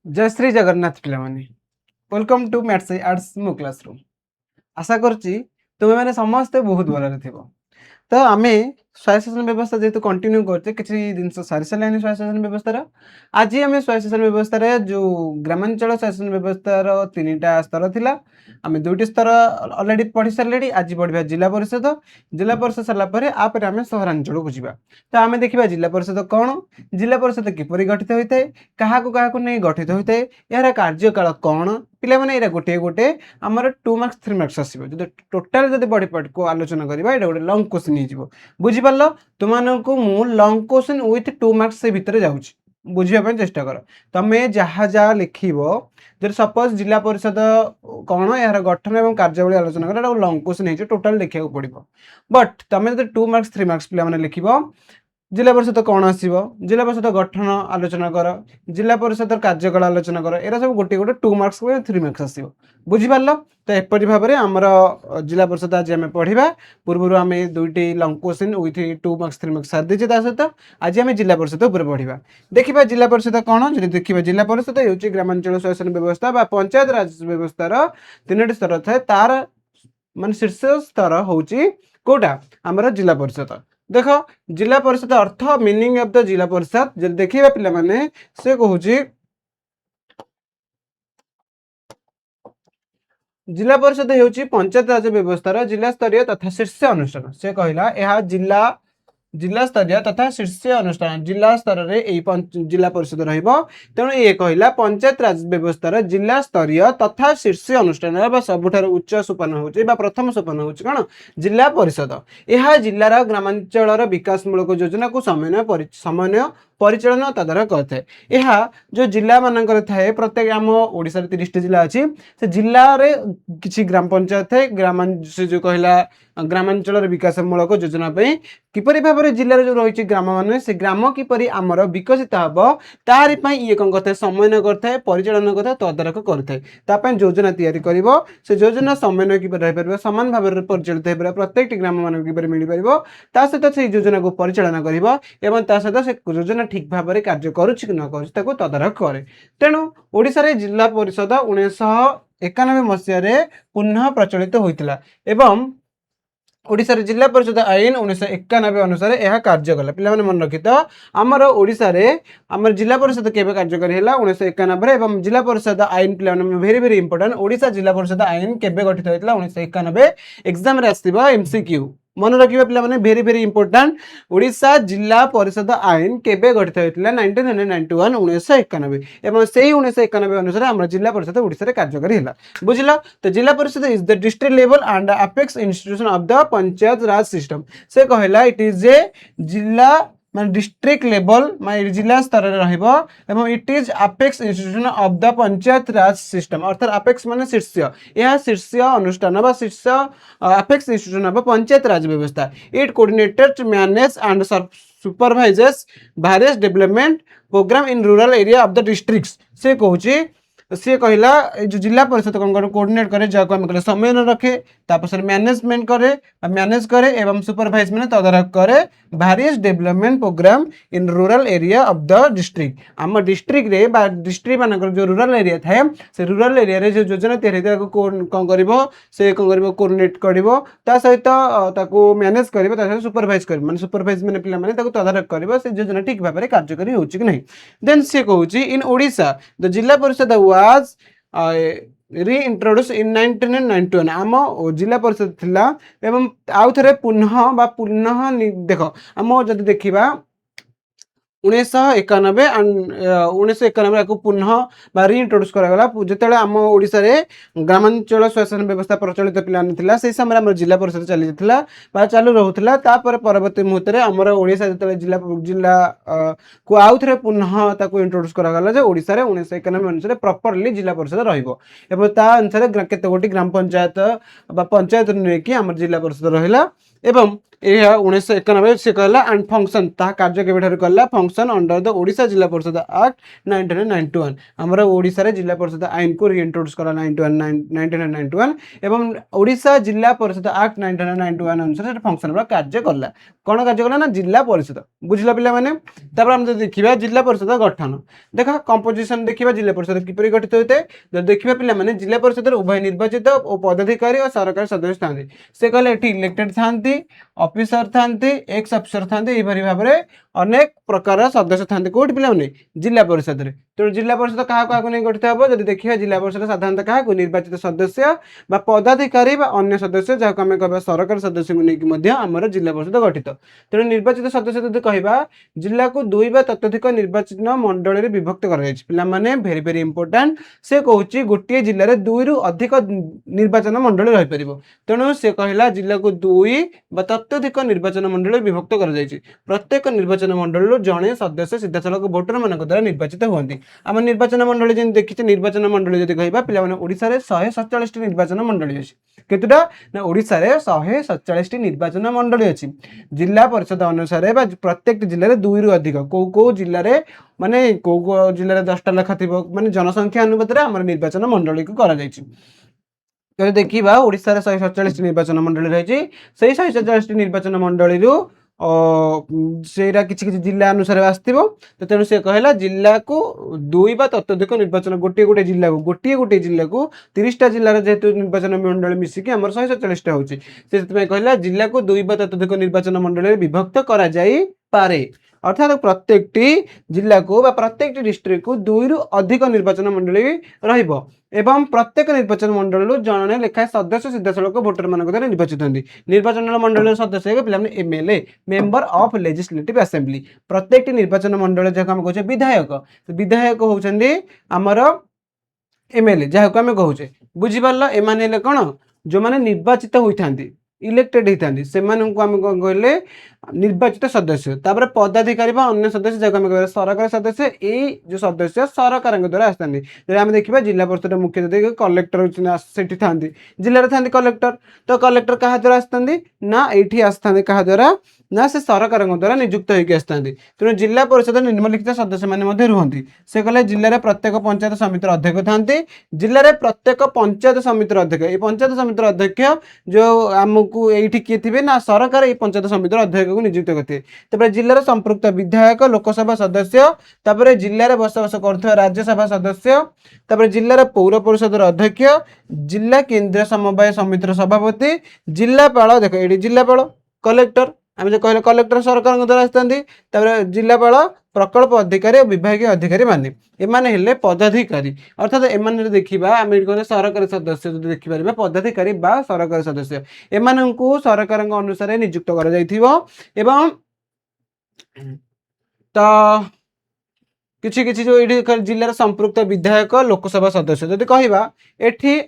जय श्री जगन्नाथ पिलामाने welcome to maths arts मो क्लासरूम। आशा करुच्ची तुम्हें मैंने समस्ते बहुत भलरे थी। तो आम स्वायत्त व्यवस्था जेहतु कंटिन्यू करते किसी जिन सारी सारे स्वायत्त व्यवस्थार आज आम स्वायत्त व्यवस्था जो ग्रामांचल स्वायत्त व्यवस्थार 3टा स्तर थिला आम 2टी स्तर अलरेडी पढ़ी सारे। आज पढ़ा जिला परिषद सारापर आपर आम सहरांचल को जावा। तो आम देखा जिला परिषद कौन, जिला परिषद किपरि गठित होता है, क्या नहीं गठित होता है, यार कार्यकाल कौन, पिला माने एरा गोटे गोटे आमर 2 मार्क्स 3 मार्क्स आसो। जो टोटाल जब बॉडी पार्ट को आलोचना करवा ये गोटे लंग क्वेश्चन हो बुझिपार। तुमको मु लंग क्वेश्चन विथ 2 मार्क्स से भितर जाऊँगी बुझापी चेष्टा कर। तुम्हें जहाँ जहाँ लिख जो सपोज जिला परिषद कौन यार गठन और कार्यावली आलोचना कर लंग क्वेश्चन हो टोटाल देखा पड़ो। बट तुम जो 2 मार्क्स 3 मार्क्स पे लिख जिला परिषद कौन आसो, जिला परिषद गठन आलोचना कर, जिला परिषद कार्यकाल आलोचना कर, एरा सब गोटे गोटे 2 मार्क्स 3 मार्क्स आसो बुझिपार। तो एपरी भाव में आमर जिला परिषद आज आम पढ़ा पूर्व आम 2टी long question with 2 marks 3 marks सारी देचे सहित आज आम जिला परिषद उपर पढ़ा। देखा जिला परिषद कौन, जो देखा जिला परिषद हूँ ग्रामांचल शासन व्यवस्था पंचायत राज व्यवस्थार 3टी स्तर थाए तार मान शीर्ष स्तर हूँ कौटा आमर जिला परिषद। देख जिला परिषद अर्थ मीनिंग ऑफ द जिला परिषद जब देखिए पिला माने से कहूँ जिला परिषद हूँ पंचायत राज व्यवस्थार जिला स्तरीय तथा शीर्ष अनुष्ठान। से कहला यह जिला स्तरीय तथा शीर्ष अनुष्ठान जिला स्तर में जिला परिषद तेणु ये कहला पंचायत राज व्यवस्थार जिला स्तरीय तथा शीर्ष अनुष्ठान सबुठार उच्च सोपान हो प्रथम सोपान हूँ कौन जिला परिषद। यह जिलार ग्रामांचल विकासमूलक योजना को समन्वय परिचालन तदारख करता है। यह जो जिला मानकर थाए प्रत्येक आम ओडिशा 30टी जिला अच्छी से जिले में किसी ग्राम पंचायत है ग्राम से जो कहला ग्रामांचल विकासमूलक योजना किपरि भाव में जिले जो रही ग्राम मान से ग्राम किपरि आमर विकसित हम तार ये कौन करता है समन्वय करता है परिचालन करता है तदारख करता है योजना तैयारी कर से योजना समन्वय कि रहीपर सामान भाव में परिचालित हो प्रत्येक ग्राम मान कि मिल पार सहित से योजना को परिचालन कर सहित से योजना ठीक भाव में कार्य करुच्ची कि न कर तदारख करे। तेणु ओडिशा जिला परिषद 1991 मसीह पुनः प्रचलित होता एवं ओडिशा जिला परिषद आईन 1991 अनुसार यह कार्य कला। पिला मन रखी तो आमर ओडिशा आमर जिला परिषद केवे कार्यकारी है 1991 एवं जिला परिषद आईन पिला भेरी भेरी इंपोर्टेंट ओडिशा जिला परिषद आईन केवे गठित होता 1991 एग्जाम एमसीक्यू मन रखिए पिला माने भेरी भेरी इंपोर्टेंट ओडिशा जिला परिषद आईन केवे गठित होता 1991 1991 एवं से 1991 अनुसार आम जिला परिषद ओडिशा कार्यकारी है बुझल। तो जिला Parishad is the district level and apex institution of the panchayat raj system. से कहला इट इज ए जिला मान डिस्ट्रिक्ट लेवल मान जिला स्तर में it is apex institution of the panchayat raj system अर्थात अपेक्स मान शीर्ष यह शीर्ष अनुष्ठान शीर्ष apex institution of panchayat raj व्यवस्था। It coordinated manage and supervises various development program in rural area of the districts. से कहूँ सी कहला जो जिला परिषद कौन कर कोऑर्डिनेट करे जहाँ आम कहले समय न रखे तापर मैनेजमेंट करे मैनेज करे एवं सुपरवाइज मैंने तदारख करे various development program in rural area of the district. आम डिस्ट्रिक्ट रे डिस्ट्रिक्ट मान जो रूरल एरिया थाए से रूरल एरिया रे जो योजना तैयारी कौन कर से कौन कर कोऑर्डिनेट कर सहित मैनेज कर सुपरवाइज कर माने सुपरवाइज मैंने पिला माने तदारख कर से योजना ठीक भाव में कार्यकारी हो कि नहीं। देन से कहूँ इन ओडिशा द जिला परिषद was reintroduced in 1991 आम जिला परिषद थिला एवं आउ थे पुनः देख आम जब देखा 1991 1991 को पुनः रिइंट्रोड्यूस करागला जिते आम ओडिशा रे ग्रामांचल शासन व्यवस्था प्रचलित पिला से समय आम जिला परिषद चली जाता चालू रोला परवर्ती मुहूर्त में आमर ओडिशा जो जिला जिला को आउ थे पुनः इंट्रोड्यूस करागला ओडिशा रे 1991 अनुसार प्रॉपर्ली जिला परिषद रहा अनुसार केते गोटी ग्राम पंचायत पंचायत नहीं आम जिला परिषद रहा एवं यह 1991 से कहला एंड फंक्शन ता कार्य केबेठार कहला फंक्शन अंडर द ओडिशा जिला परिषद एक्ट 1991 हमर ओडिशा रे जिला परिषद आईन को रीइंट्रोड्यूस करा 1991 एवं ओडिशा जिला परिषद एक्ट 1991 अनुसार से फंक्शन रा कार्य करला कोन कार्य करला ना जिला परिषद बुझला पिला माने तापर हम देखिबा जिला परिषद गठन देखा कंपोजिशन देखिबा जिला परिषद किपरि गठित होते जब देखिबा पिला माने जिला परिषद उभय निर्वाचित और पदाधिकारी और सरकारी सदस्य थांती से कहले एठी इलेक्टेड थांती ऑफिसर थांती एक्स ऑफिसर थांती एभरी भाव में अनेक प्रकार सदस्य थांती कोट पिला माने जिला परिषद रे तो जिला परिषद क्या क्या नहीं गठित हे जब देखिए जिला परिषद साधारणतः क्या निर्वाचित सदस्य बा पदाधिकारी बा अन्य सदस्य जहाँ आम कह सरकारी सदस्य को लेकिन आमर जिला परिषद गठित तेणु निर्वाचित सदस्य जब कह जिला को दुई बा ततोधिक निर्वाचित मंडल में विभक्त कर भेरी भेरी इंपोर्टाट से कौच गोटे जिले में दुई रु अधिक निर्वाचन मंडल रहीपर तेणु से कहला जिला को दुई बा ततोधिक निर्वाचन मंडल विभक्त कर प्रत्येक निर्वाचन मंडल जड़े सदस्य सीधा सड़क भोटर मान द्वारा निर्वाचित हुए आम निर्वाचन मंडली जमी देखिए निर्वाचन मंडली जब कह पे ओडिशा रे 147 निर्वाचन मंडली अच्छी केतुटा ना ओडिशा रे 147 निर्वाचन मंडली अच्छी जिला परिषद अनुसार प्रत्येक जिले में दुई रु अधिक कौ जिले में माने कौ जिले में 10टा लेखा थी माने जनसंख्या अनुपात में आम निर्वाचन मंडली को करा देखा ओडिशा रे 147 निर्वाचन मंडली रही 147 निर्वाचन मंडली सेरा किसी जिला अनुसार आसो तो तेणु से कहला जिला को दुई बा ततोधिक निर्वाचन गोटे गोटे जिला को गोटे गोटे जिला को 30टा जिलार जेहेतु निर्वाचन मंडल मिसिकी आम 147टा होची कहला जिला को दुई बा ततोधिक निर्वाचन मंडल विभक्त करा जाई पारे अर्थात प्रत्येक जिला को प्रत्येक डिस्ट्रिक्ट को दुई रु अधिक निर्वाचन मंडली रहिबो एवं प्रत्येक निर्वाचन मंडल जड़े लेखाएं सदस्य सीधा सड़क भोटर मान द्वारा निर्वाचित होती निर्वाचन मंडल सदस्य पे MLA member of legislative assembly प्रत्येक निर्वाचन मंडल जहाँ आम कहे विधायक विधायक होउछन्ती आमर एमएलए जहाँ को आम कहे बुझीपार एम कौन जो मैंने निर्वाचित होती इलेक्टेड होती से आम कौन कहले निर्वाचित सदस्य तापर पदाधिकारी अन्य सदस्य जगह में सरकारी सदस्य यही जो सदस्य सरकार द्वारा आसती आम देखा जिला परिषद मुख्य कलेक्टर से था जिले में था कलेक्टर तो कलेक्टर क्या द्वारा आसती ना ये आसता क्या द्वारा ना से सरकार द्वारा नियुक्त होकर आसती तेणु जिला परिषद निम्नलिखित सदस्य मैंने रुहति से कहले जिले में प्रत्येक पंचायत समिति अध्यक्ष था जिले में प्रत्येक पंचायत समिति अध्यक्ष ये पंचायत समिति अध्यक्ष जो आमको ये किए थे ना सरकार ये पंचायत समिति अध्यक्ष को नियुक्त करते जिलार संपृक्त विधायक लोकसभा सदस्य तापर जिले में बसवास कर राज्यसभा सदस्य जिलार पौर परिषद अध्यक्ष जिला केंद्रीय समवाय समितिर सभापति जिलापाल देख ये जिलापाल कलेक्टर आम जो कहले कलेक्टर सरकार द्वारा आसती जिलापाल प्रकल्प अधिकारी और विभागीय अधिकारी माने एमाने हेले पदाधिकारी अर्थात एमाने देखिबा आम सरकारी सदस्य जो देखिपर पदाधिकारी बा सरकारी सदस्य एमानंकु सरकार अनुसार नियुक्त कर जाइथिबो एवं तो किछि किछि जो ये जिलार संपृक्त विधायक लोकसभा सदस्य जदि कहबा एठी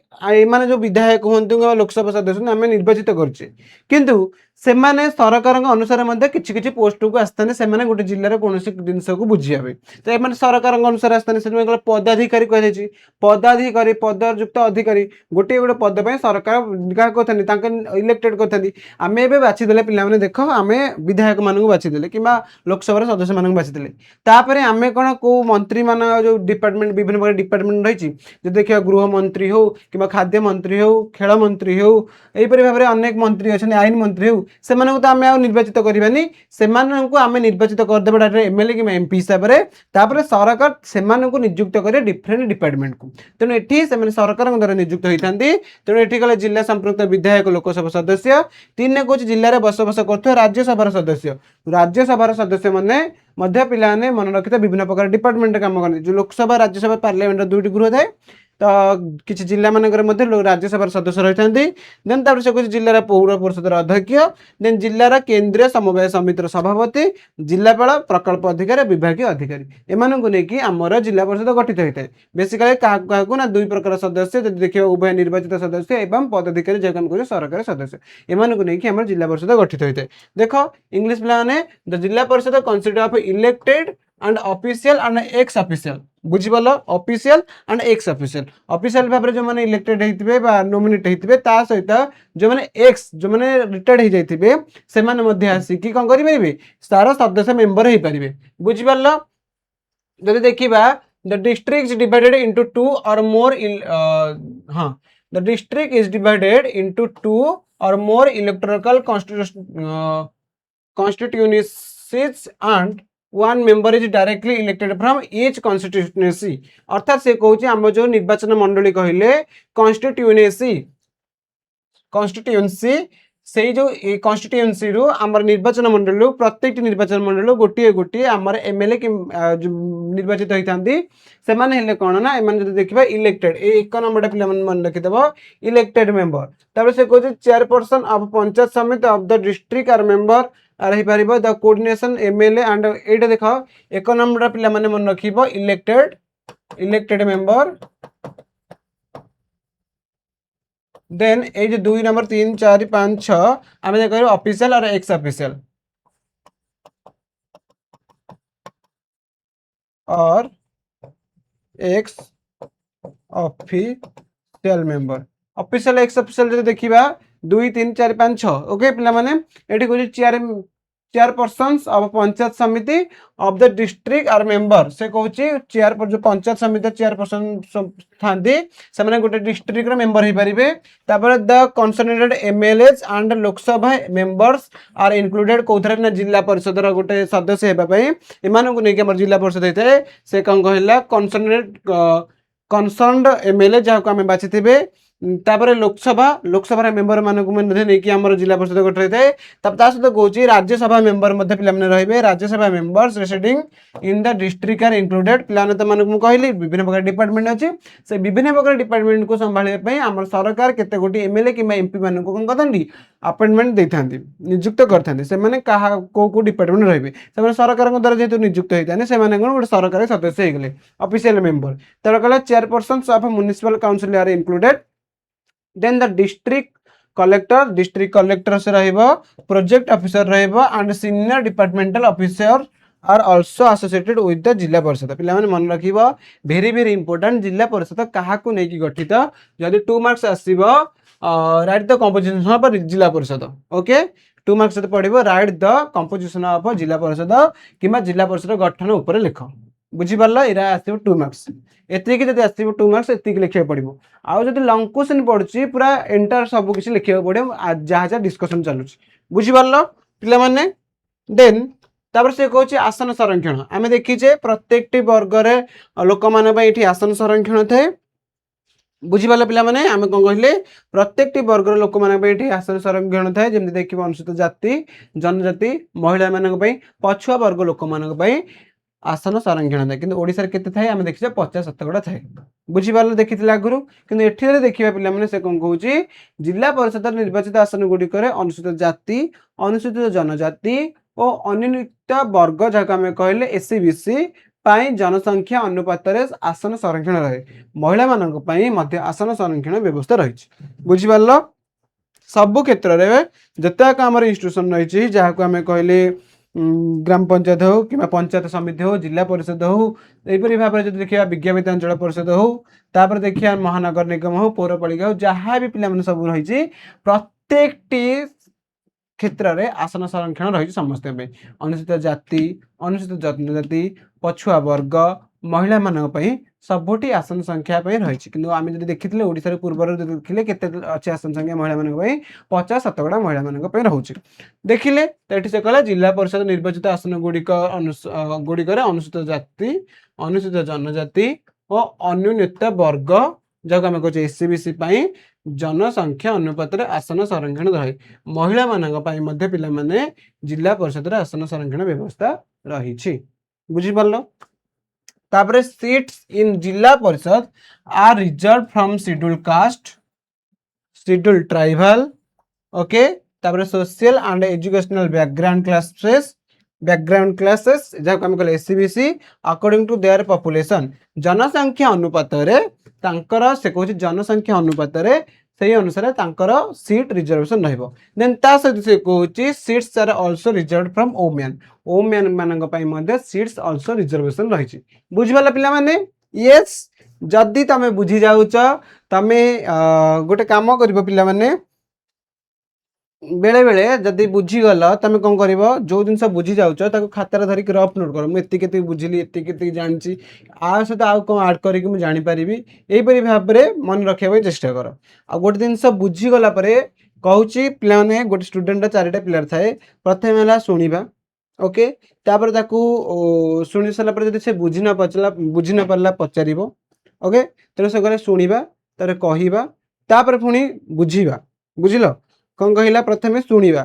माने जो विधायक हूँ लोकसभा सदस्य आम निर्वाचित करछे किंतु से माने सरकार अनुसार किछि किछि पोस्ट को आसते से गोटे जिलार कौन जिनस को बुझावे तो ये सरकार अनुसार आसते से पदाधिकारी कही पदाधिकारी पदयुक्त अधिकारी गोटे गोटे पद पर सरकार क्या कहते इलेक्टेड करते आम ए बाछीदे पे देख आम विधायक मानक बाछीदे कि लोकसभा सदस्य मानक बाछीदे तापर आम कौन कौ मंत्री मान जो डिपार्टमेंट विभिन्न प्रकार डिपार्टमेंट रही जो देखिए गृह मंत्री हो कि खाद्य मंत्री हो खेल मंत्री हो यहीपरि भाव में अनेक मंत्री अच्छा आईन मंत्री हो से तो आम निर्वाचित करानी से आम निर्वाचित करदे डायरेक्ट एमएलए कि एमपी हिसाब से तापर सरकार से नियुक्त करें डिफरेन्ट डिपार्टमेंट को तेणु ये सरकार द्वारा नियुक्त होती तेणु ये कले जिला संपृक्त विधायक लोकसभा सदस्य 3 कौच जिले में बसवास कर राज्यसभा सदस्य राज्यसभा सदस्य मैंने पे मन रखी विभिन्न प्रकार डिपार्टमेंट काम करते जो लोकसभा राज्यसभा पार्लियामेंट 2टी गृह थाए तो किसी जिला मानक राज्यसभा सदस्य रही था देन तापर से कुछ जिलार पौर परिषद अध्यक्ष देन जिलार केंद्रीय समवाय समितिर सभापति जिलापाल प्रकल्प अधिकारी विभागीय अधिकारी एमानंकु नेकी आमर जिला परिषद गठित होता है बेसिकली क्या ना 2 प्रकार सदस्य जब देखिए उभय निर्वाचित सदस्य एवं पदाधिकारी जगह कह सरकारी सदस्य एमानंकु नेकी आमर जिला परिषद गठित होता है देख इंग्लिश पिला द जिला Parishad consist of elected and official and ex official बुझिबल official and ex official official भाव में जो मैंने इलेक्टेड होइतिबे बा नॉमिनेट होइतिबे ता सहित जो मैंने एक्स जो मैंने रिटायर्ड हो जाइतिबे से माने मध्ये आसी कि कोन करि परिबे सारा सदस्य मेंबर होई परिबे बुझिबल जदि देखिबा the district is divided into two और मोर हां the district is divided into two और मोर electoral constituencies and one member is directly elected from each constituency अर्थात से कहूँ आम जो निर्वाचन मंडली कहले कन्स्टिट्यूएंसी से जो कन्स्टिट्यूएंसी रु आमर निर्वाचन मंडल प्रत्येक निर्वाचन मंडल गोटे गोटे आमर एमएलए निर्वाचित होती से माने कौन ना एम देखा इलेक्टेड एक नंबर पे मन रखिदेव इलेक्टेड मेंबर तापर से कहते chairperson of panchayat samiti of the district are member रही पार द कोऑर्डिनेशन एमएलए एंड एटा देख एक नंबर पे मन रख इलेक्टेड मेंबर देन ए जो 2 नंबर 3 4 5 6 आम देख ऑफिशियल और एक्स ऑफिशियल और x official member official x official जो देखिबा 2 3 4 5 6 ओके पिला माने एठी को chairpersons of panchayat samiti of the district are member से कहूची चेयर पर जो पंचायत समिति चेयरपर्सन थांती से माने गोटे डिस्ट्रिक्ट रो मेंबर हो परिबे तापर the concerned MLAs and Lok Sabha members are included कोथरे ना जिला परिषद रो गोटे सदस्य हेबा पई एमानन को नै के हमर जिला परिषद हेते से कन कहला कंसर्न्ड एमएलए जहाँ को आम बाछिथे तापर लोकसभा मेंबर मानक नहीं जिला परिषद गठन होता है सहित कौन राज्यसभा मेंबर पे रे Rajya Sabha members residing in the district are included पे तो मानक कहली विभिन्न प्रकार डिपार्टमेंट अच्छे से विभिन्न प्रकार डिपार्टमेंट को संभालने आम सरकार केते गोटी एमएलए कि एमपी मान कौन करती अपॉइंटमेंट देता नियुक्त करते कौ डिपार्टमेंट रे सरकार द्वारा जेहतु नियुक्त होता है से गोटे सरकारी सदस्य होगले ऑफिशियल मेंबर तर कहला chairperson of municipal council are included then the district collector से रहिबो प्रोजेक्ट ऑफिसर रहिबो and senior departmental officer are also associated with the जिला परिषद पे मन रखिबो वेरी वेरी इंपोर्टेंट जिला परिषद क्या नहीं गठित जदि 2 मार्क्स आसीबो write the composition of Zila Parishad okay 2 marks पड़िबो write the composition of Zila Parishad किबा जिला परिषद गठन ऊपर लिख बुझी पारला इरा आसीबो 2 मार्क्स एतिक जदि आसीबो 2 मार्क्स एतिक लिखिया पड़िबो आउ जदि लॉन्ग क्वेश्चन पड़ुची पूरा एंटायर सब किछि लिखिया पड़िबो जहाँ जहाँ डिस्कशन चलुची बुझी पारला पिला माने देन तापर से कहूँ आसन संरक्षण आम देखीचे प्रत्येक वर्ग रे लोक मान एठी आसन संरक्षण थाए बुझीपाल पे आम कौन कहले प्रत्येक वर्ग लोक मान आसन संरक्षण थाए जमी देखिए अनुसूचित जाति जनजाति महिला मान पछुआ वर्ग लोक मान आसन संरक्षण थाए कि ओडिशा रे केते थाए आम देखिए 50-70 थाए बुझीपाल देखी आगु कि एठी देखिए पे से कौन कहूँ जिला परिषद निर्वाचित आसन गुड़िक अनुसूचित जाति अनुसूचित जनजाति और अनुन्नत वर्ग जहाँ आम कहले एससी जनसंख्या अनुपात आसन संरक्षण रहे महिला मान आसन संरक्षण व्यवस्था रही बुझीपाल सबु क्षेत्र में जतक आम इंस्टीट्यूशन रही जहाँ को आम कहले ग्राम पंचायत हो कि पंचायत समिति हो जिला परिषद हो यहपरी भाव में देखिए विज्ञापित अंचल परिषद हो तापर देखिए महानगर निगम हो पौरपालिका हो जहाँ भी पिला सब रही प्रत्येक क्षेत्र में आसन संरक्षण रही समस्त अनुसूचित जाति अनुसूचित जनजाति पछुआ वर्ग महिला मान सबुठी आसन संख्या रही कि आम जो देखी ओडिशा पूर्व देखिले केते अच्छे आसन संख्या महिला मान 50-70 महिला मान रोचे देखिले तो ये से कहला जिला परिषद निर्वाचित आसन गुड़िक अनुसूचित जाति अनुसूचित जनजाति और अनुन्नत वर्ग जहाँ आम कहे एससी जनसंख्या अनुपात आसन संरक्षण रहे महिला मान पे जिला परिषद आसन संरक्षण व्यवस्था रही बुझीपाल तापरे seats in Zila Parishad are reserve from schedule caste schedule tribal okay तापरे social and educational background classes जहाँ आम कहले SCBC according to their population जनसंख्या अनुपात से कहूँ जनसंख्या अनुपात ସେଇ ଅନୁସାରେ ତାଙ୍କର ସିଟ୍ ରିଜର୍ଭେସନ୍ ରହିବ। ଦେନ୍ ତା ସହିତ ସେ କହୁଛି sits R also reserved from woman, woman ମାନଙ୍କ ପାଇଁ ମଧ୍ୟ ସିଟ୍ସ ଅଲସୋ ରିଜର୍ଭେସନ୍ ରହିଛି। ବୁଝିପାରିଲ ପିଲାମାନେ? ୟେସ୍। ଯଦି ତମେ ବୁଝି ଯାଉଛ ତମେ ଗୋଟେ କାମ କରିବ ପିଲାମାନେ, ବେଳେ ବେଳେ ଯଦି ବୁଝିଗଲ ତମେ କ'ଣ କରିବ, ଯେଉଁ ଜିନିଷ ବୁଝି ଯାଉଛ ତାକୁ ଖାତାରେ ଧରିକି ରଫ୍ ନୋଟ୍ କର। ମୁଁ ଏତିକି ଏତିକି ବୁଝିଲି, ଏତିକି ଏତିକି ଜାଣିଛି, ଆ ସହିତ ଆଉ କ'ଣ ଆଡ଼୍ କରିକି ମୁଁ ଜାଣିପାରିବି, ଏହିପରି ଭାବରେ ମନେ ରଖିବା ପାଇଁ ଚେଷ୍ଟା କର। ଆଉ ଗୋଟେ ଜିନିଷ ବୁଝିଗଲା ପରେ କହୁଛି ପିଲାମାନେ, ଗୋଟେ ଷ୍ଟୁଡେଣ୍ଟର 4ଟା ପିଲାର ଥାଏ। ପ୍ରଥମେ ହେଲା ଶୁଣିବା, ଓକେ। ତାପରେ ତାକୁ ଶୁଣି ସାରିଲା ପରେ ଯଦି ସେ ବୁଝି ନ ପାରିଲା ପଚାରିବ, ଓକେ। ତେଣୁ ସେ କହିଲେ ଶୁଣିବା, ତାପରେ କହିବା, ତାପରେ ପୁଣି ବୁଝିବା। ବୁଝିଲ? କ'ଣ କହିଲା? ପ୍ରଥମେ ଶୁଣିବା,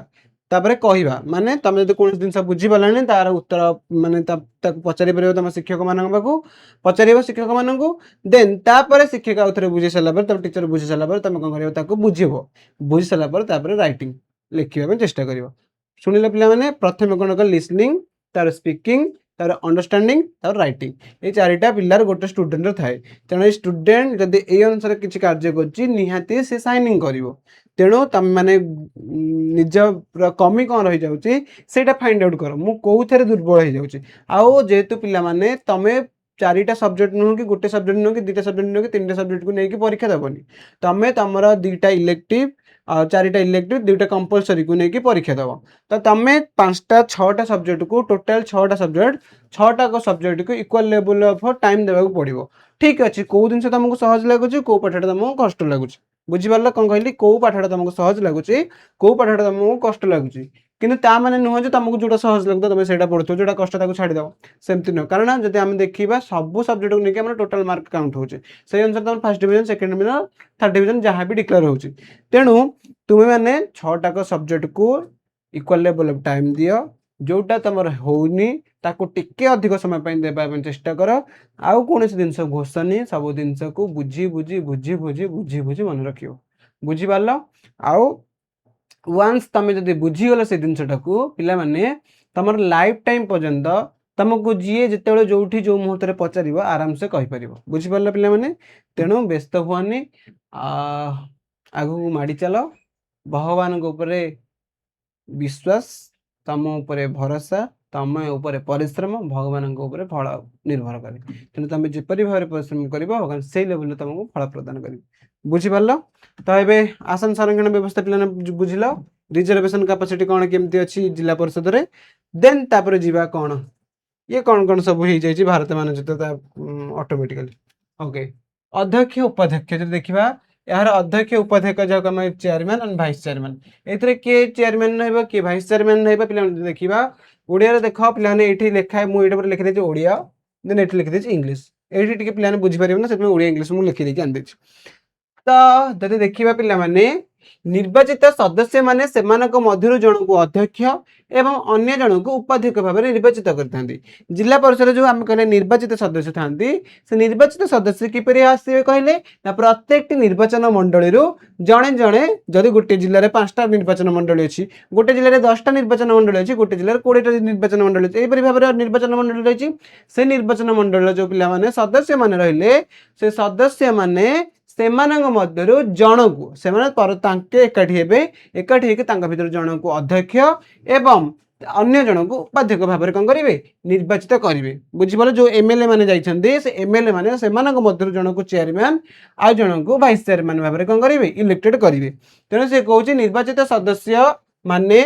ତାପରେ କହିବା। ମାନେ ତମେ ଯଦି କୌଣସି ଜିନିଷ ବୁଝିପାରିଲାନି ତାର ଉତ୍ତର ମାନେ ତାକୁ ପଚାରି ପାରିବ ତମ ଶିକ୍ଷକମାନଙ୍କ ପାଖକୁ, ପଚାରିବ ଶିକ୍ଷକମାନଙ୍କୁ। ଦେନ୍ ତାପରେ ଶିକ୍ଷକ ଆଉ ଥରେ ବୁଝି ସାରିଲା ପରେ, ତମ ଟିଚର ବୁଝି ସାରିଲା ପରେ ତମେ କ'ଣ କରିବ, ତାକୁ ବୁଝିବ। ବୁଝି ସାରିଲା ପରେ ତାପରେ ରାଇଟିଂ ଲେଖିବା ପାଇଁ ଚେଷ୍ଟା କରିବ। ଶୁଣିଲେ ପିଲାମାନେ? ପ୍ରଥମେ କ'ଣ କଲ? ଲିସନିଂ, ତାର ସ୍ପିକିଂ, ତାର ଅଣ୍ଡରଷ୍ଟାଣ୍ଡିଂ, ତାର ରାଇଟିଂ। এই 4ଟା ପିଲାର ଗୋଟେ ଷ୍ଟୁଡେଣ୍ଟର ଥାଏ। ତେଣୁ এই ଷ୍ଟୁଡେଣ୍ଟ ଯଦି ଏଇ ଅନୁସାରେ କିଛି କାର୍ଯ୍ୟ କରୁଛି ନିହାତି ସେ ସାଇନିଂ କରିବ। ତେଣୁ ତମେ ମାନେ ନିଜର କମି କ'ଣ ରହିଯାଉଛି ସେଇଟା ଫାଇଣ୍ଡ ଆଉଟ୍ କର, ମୁଁ କେଉଁଥିରେ ଦୁର୍ବଳ ହେଇଯାଉଛି। ଆଉ ଯେହେତୁ ପିଲାମାନେ ତମେ 4ଟା ସବଜେକ୍ଟ ନୁହଁ କି ଗୋଟେ ସବଜେକ୍ଟ ନୁହଁ କି 2ଟା ସବଜେକ୍ଟ ନୁହଁ କି 3ଟା ସବଜେକ୍ଟକୁ ନେଇକି ପରୀକ୍ଷା ଦେବନି। ତମେ ତମର 2ଟା ଇଲେକ୍ଟିଭ ଆଉ 4ଟା ଇଲେକ୍ଟିଭ 2ଟା କମ୍ପଲସରିକୁ ନେଇକି ପରୀକ୍ଷା ଦେବ। ତ ତମେ 5ଟା 6ଟା ସବଜେକ୍ଟକୁ ଟୋଟାଲ 6ଟା ସବଜେକ୍ଟ 6ଟାକ ସବଜେକ୍ଟକୁ ଇକ୍ୱାଲ ଲେଭେଲ ଅଫ୍ ଟାଇମ୍ ଦେବାକୁ ପଡ଼ିବ। ଠିକ୍ ଅଛି, କେଉଁ ଜିନିଷ ତମକୁ ସହଜ ଲାଗୁଛି, କେଉଁ ପାଠଟା ତମକୁ କଷ୍ଟ ଲାଗୁଛି। ବୁଝିପାରିଲ କ'ଣ କହିଲି? କେଉଁ ପାଠଟା ତମକୁ ସହଜ ଲାଗୁଛି, କେଉଁ ପାଠଟା ତମକୁ କଷ୍ଟ ଲାଗୁଛି। କିନ୍ତୁ ତା ମାନେ ନୁହଁ ଯେ ତମକୁ ଯେଉଁଟା ସହଜ ଲାଗୁଥିବ ତମେ ସେଇଟା ପଢ଼ୁଥିବ, ଯେଉଁଟା କଷ୍ଟ ତାକୁ ଛାଡ଼ିଦେବ, ସେମିତି ନୁହଁ। କାରଣ ଯଦି ଆମେ ଦେଖିବା ସବୁ ସବଜେକ୍ଟକୁ ନେଇକି ଆମର ଟୋଟାଲ ମାର୍କ କାଉଣ୍ଟ ହେଉଛି। ସେଇ ଅନୁସାରେ ତମର first division, second division, third division ଯାହା ବି ଡିକ୍ଲେୟାର ହେଉଛି। ତେଣୁ ତୁମେମାନେ 6ଟାକ ସବଜେକ୍ଟକୁ ଇକ୍ୱାଲ ଲେଭେଲ ଅଫ୍ ଟାଇମ୍ ଦିଅ। ଯେଉଁଟା ତମର ହେଉନି ତାକୁ ଟିକେ ଅଧିକ ସମୟ ପାଇଁ ଦେବା ପାଇଁ ଚେଷ୍ଟା କର। ଆଉ କୌଣସି ଜିନିଷ ଘୋଷନି, ସବୁ ଜିନିଷକୁ ବୁଝି ବୁଝି ବୁଝି ବୁଝି ବୁଝି ବୁଝି ମନେ ରଖିବ। ବୁଝିପାରିଲ? ଆଉ ୱାନ୍ସ ତମେ ଯଦି ବୁଝିଗଲ ସେ ଜିନିଷଟାକୁ ପିଲାମାନେ, ତମର ଲାଇଫ୍ ଟାଇମ୍ ପର୍ଯ୍ୟନ୍ତ ତମକୁ ଯିଏ ଯେତେବେଳେ ଯେଉଁଠି ଯେଉଁ ମୁହୂର୍ତ୍ତରେ ପଚାରିବ ଆରାମସେ କହିପାରିବ। ବୁଝିପାରିଲ ପିଲାମାନେ? ତେଣୁ ବ୍ୟସ୍ତ ହୁଅନି, ଆଗକୁ ମାଡ଼ି ଚାଲ। ଭଗବାନଙ୍କ ଉପରେ ବିଶ୍ୱାସ, ତମ ଉପରେ ଭରସା, ତମ ଉପରେ ପରିଶ୍ରମ, ଭଗବାନଙ୍କ ଉପରେ ଫଳ ନିର୍ଭର କରେ। ତେଣୁ ତମେ ଯେପରି ଭାବରେ ପରିଶ୍ରମ କରିବ ଭଗବାନ ସେଇ ଲେଭେଲରେ ତମକୁ ଫଳ ପ୍ରଦାନ କରିବେ। ବୁଝିପାରିଲ? ତ ଏବେ ଆସନ ସଂରକ୍ଷଣ ବ୍ୟବସ୍ଥା ପିଲାମାନେ ବୁଝିଲ, ରିଜର୍ଭେସନ କାପାସିଟି କ'ଣ କେମିତି ଅଛି ଜିଲ୍ଲା ପରିଷଦରେ। ଦେନ୍ ତାପରେ ଯିବା କ'ଣ, ଇଏ କ'ଣ କ'ଣ ସବୁ ହେଇଯାଇଛି ଭାରତ ମାନଚିତ୍ର ତା ଅଟୋମେଟିକାଲି। ଓକେ, ଅଧ୍ୟକ୍ଷ ଉପାଧ୍ୟକ୍ଷ ଯଦି ଦେଖିବା, ଏହାର ଅଧ୍ୟକ୍ଷ ଉପାଧ୍ୟକ୍ଷ ଯାହାକୁ ଆମେ ଚେୟାରମ୍ୟାନ୍ ଆଣ୍ଡ ଭାଇସ୍ ଚେୟାରମ୍ୟାନ୍, ଏଥିରେ କିଏ ଚେୟାରମ୍ୟାନ୍ ରହିବ, କିଏ ଭାଇସ୍ ଚେୟାରମ୍ୟାନ୍ ରହିବ ପିଲାମାନେ ଦେଖିବା। ଓଡ଼ିଆରେ ଦେଖ ପିଲାମାନେ, ଏଇଠି ଲେଖା ମୁଁ ଏଇଟା ପରେ ଲେଖିଦେଇଛି ଓଡ଼ିଆ, ଦେନ୍ ଏଇଠି ଲେଖିଦେଇଛି ଇଂଲିଶ। ଏଇଠି ଟିକେ ପିଲାମାନେ ବୁଝିପାରିବେ ନା, ସେଥିପାଇଁ ଓଡ଼ିଆ ଇଂଲିଶ ମୁଁ ଲେଖିଦେଇକି ଆଣିଦେଇଛି। ତ ଯଦି ଦେଖିବା ପିଲାମାନେ, ନିର୍ବାଚିତ ସଦସ୍ୟମାନେ ସେମାନଙ୍କ ମଧ୍ୟରୁ ଜଣକୁ ଅଧ୍ୟକ୍ଷ ଏବଂ ଅନ୍ୟ ଜଣକୁ ଉପାଧ୍ୟକ୍ଷ ଭାବରେ ନିର୍ବାଚିତ କରିଥାନ୍ତି। ଜିଲ୍ଲା ପରିଷଦରେ ଯେଉଁ ଆମେ କହିଲେ ନିର୍ବାଚିତ ସଦସ୍ୟ ଥାନ୍ତି, ସେ ନିର୍ବାଚିତ ସଦସ୍ୟ କିପରି ଆସିବେ କହିଲେ ନା, ପ୍ରତ୍ୟେକଟି ନିର୍ବାଚନ ମଣ୍ଡଳୀରୁ ଜଣେ ଜଣେ, ଯଦି ଗୋଟେ ଜିଲ୍ଲାରେ 5ଟା ନିର୍ବାଚନ ମଣ୍ଡଳୀ ଅଛି, ଗୋଟେ ଜିଲ୍ଲାରେ 10ଟା ନିର୍ବାଚନ ମଣ୍ଡଳୀ ଅଛି, ଗୋଟେ ଜିଲ୍ଲାରେ 20ଟା ନିର୍ବାଚନ ମଣ୍ଡଳୀ ଅଛି, ଏହିପରି ଭାବରେ ନିର୍ବାଚନ ମଣ୍ଡଳୀ ରହିଛି। ସେ ନିର୍ବାଚନ ମଣ୍ଡଳୀର ଯେଉଁ ପିଲାମାନେ ସଦସ୍ୟମାନେ ରହିଲେ, ସେ ସଦସ୍ୟମାନେ ସେମାନଙ୍କ ମଧ୍ୟରୁ ଜଣକୁ, ସେମାନେ ତାଙ୍କେ ଏକାଠି ହେବେ, ଏକାଠି ହେଇକି ତାଙ୍କ ଭିତରୁ ଜଣକୁ ଅଧ୍ୟକ୍ଷ ଏବଂ ଅନ୍ୟ ଜଣକୁ ଉପାଧ୍ୟକ୍ଷ ଭାବରେ କ'ଣ କରିବେ, ନିର୍ବାଚିତ କରିବେ। ବୁଝିପାରିଲ? ଯେଉଁ ଏମଏଲଏ ମାନେ ଯାଇଛନ୍ତି, ସେ ଏମଏଲଏ ମାନେ ସେମାନଙ୍କ ମଧ୍ୟରୁ ଜଣକୁ ଚେୟାରମ୍ୟାନ୍ ଆଉ ଜଣଙ୍କୁ ଭାଇସ୍ ଚେୟାରମ୍ୟାନ୍ ଭାବରେ କ'ଣ କରିବେ, ଇଲେକ୍ଟେଡ୍ କରିବେ। ତେଣୁ ସେ କହୁଛି ନିର୍ବାଚିତ ସଦସ୍ୟ ମାନେ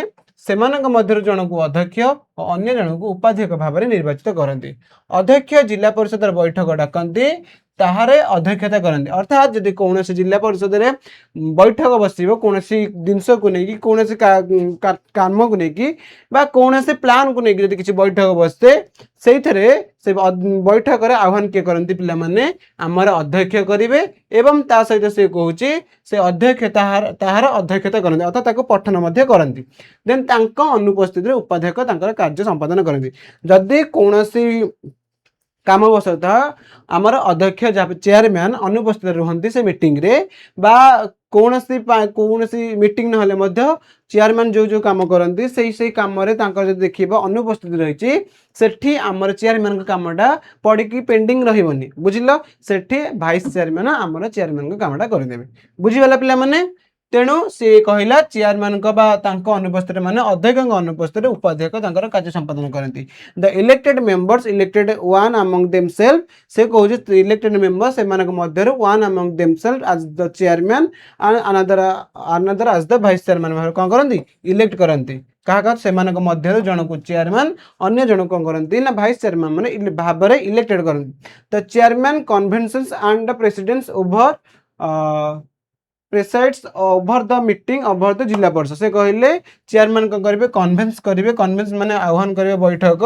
ସେମାନଙ୍କ ମଧ୍ୟରୁ ଜଣକୁ ଅଧ୍ୟକ୍ଷ ଓ ଅନ୍ୟ ଜଣକୁ ଉପାଧ୍ୟକ୍ଷ ଭାବରେ ନିର୍ବାଚିତ କରନ୍ତି। ଅଧ୍ୟକ୍ଷ ଜିଲ୍ଲା ପରିଷଦର ବୈଠକ ଡାକନ୍ତି, ତାହାର ଅଧ୍ୟକ୍ଷତା କରନ୍ତି। ଅର୍ଥାତ୍ ଯଦି କୌଣସି ଜିଲ୍ଲା ପରିଷଦରେ ବୈଠକ ବସିବ, କୌଣସି ଜିନିଷକୁ ନେଇକି, କୌଣସି କାମକୁ ନେଇକି ବା କୌଣସି ପ୍ଲାନ୍କୁ ନେଇକି ଯଦି କିଛି ବୈଠକ ବସେ, ସେଇଥିରେ ସେ ବୈଠକରେ ଆହ୍ୱାନ କିଏ କରନ୍ତି ପିଲାମାନେ, ଆମର ଅଧ୍ୟକ୍ଷ କରିବେ ଏବଂ ତା ସହିତ ସେ କହୁଛି ସେ ଅଧ୍ୟକ୍ଷ ତାହାର ଅଧ୍ୟକ୍ଷତା କରନ୍ତି, ଅର୍ଥାତ୍ ତାକୁ ପଠନ ମଧ୍ୟ କରନ୍ତି। ଦେନ୍ ତାଙ୍କ ଅନୁପସ୍ଥିତିରେ ଉପାଧ୍ୟକ୍ଷ ତାଙ୍କର କାର୍ଯ୍ୟ ସମ୍ପାଦନ କରନ୍ତି। ଯଦି କୌଣସି कामवशतः आमर अध्यक्ष चेयरमैन अनुपस्थित रुहंती से मीटिंग रे बा कौनसी मीटिंग नहले मध्य चेयरमैन जो जो काम करती से काम देखिए अनुपस्थित रही सेठी आमर चेयरमैन कामटा पड़ी पेंडिंग रही बुझिल सेठी भाइस चेयरमैन आमर चेयरमैन कामटा करदे बुझीगला पिला माने तेणु सी कहला चेयरमैन अनुपस्थित माने अध्यक्ष अनुपस्थित उपाध्यक्ष कार्य संपादन करती the elected members elected one among themselves से कहूँ इलेक्टेड मेंबर्स से मध्य one among themselves as the chairman another as the vice chairman भाव कौन करती इलेक्ट करती क्या से मध्य जन को चेयरमैन अन्य जन कौन करती ना भाइस चेयरमैन मैंने भाव में इलेक्टेड करती the chairman conventions and the presidents over presides over the meeting over the जिला परिषद से कहले चेयरमैन कौन करेंगे कन्वेन्स माने आह्वान करेंगे बैठक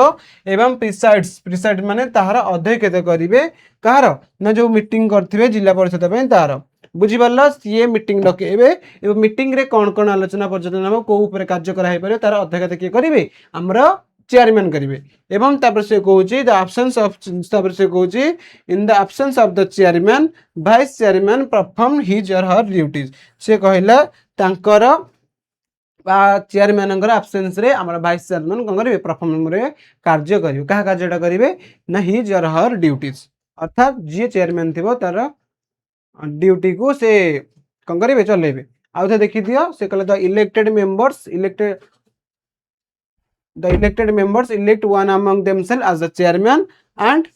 एवं प्रिसाइड माने ताहार अध्यक्षता करेंगे कहार ना जो मीटिंग करथिबे जिला परिषद पे तार बुझीपार सी मीटिंग डकेबे एवं मीटिंग रे कौन कौन आलोचना पर्यटन नाम कौ ऊपर कार्य कराई पारे तार अध्यक्षता किए करेंगे आमर चेयरमैन करेंगे एवं तापर से कहूँ द आब्सेंस ऑफ तापर से कहूँ in the absence of the chairman vice chairman perform his or her duties से कहला तांकर चेयरमैन आब्सेंस रे आमर वाइस चेयरमैन कौन करेंगे परफॉर्म रे कार्य करेंगे क्या कार्यटा करेंगे ना हिज और हर ड्यूटीज अर्थात जी चेयरमैन थी तार ड्यूटी को से कौन करेंगे चलेबे आउ थे देखी दियो से कहले the elected members elect one among themselves as the chairman and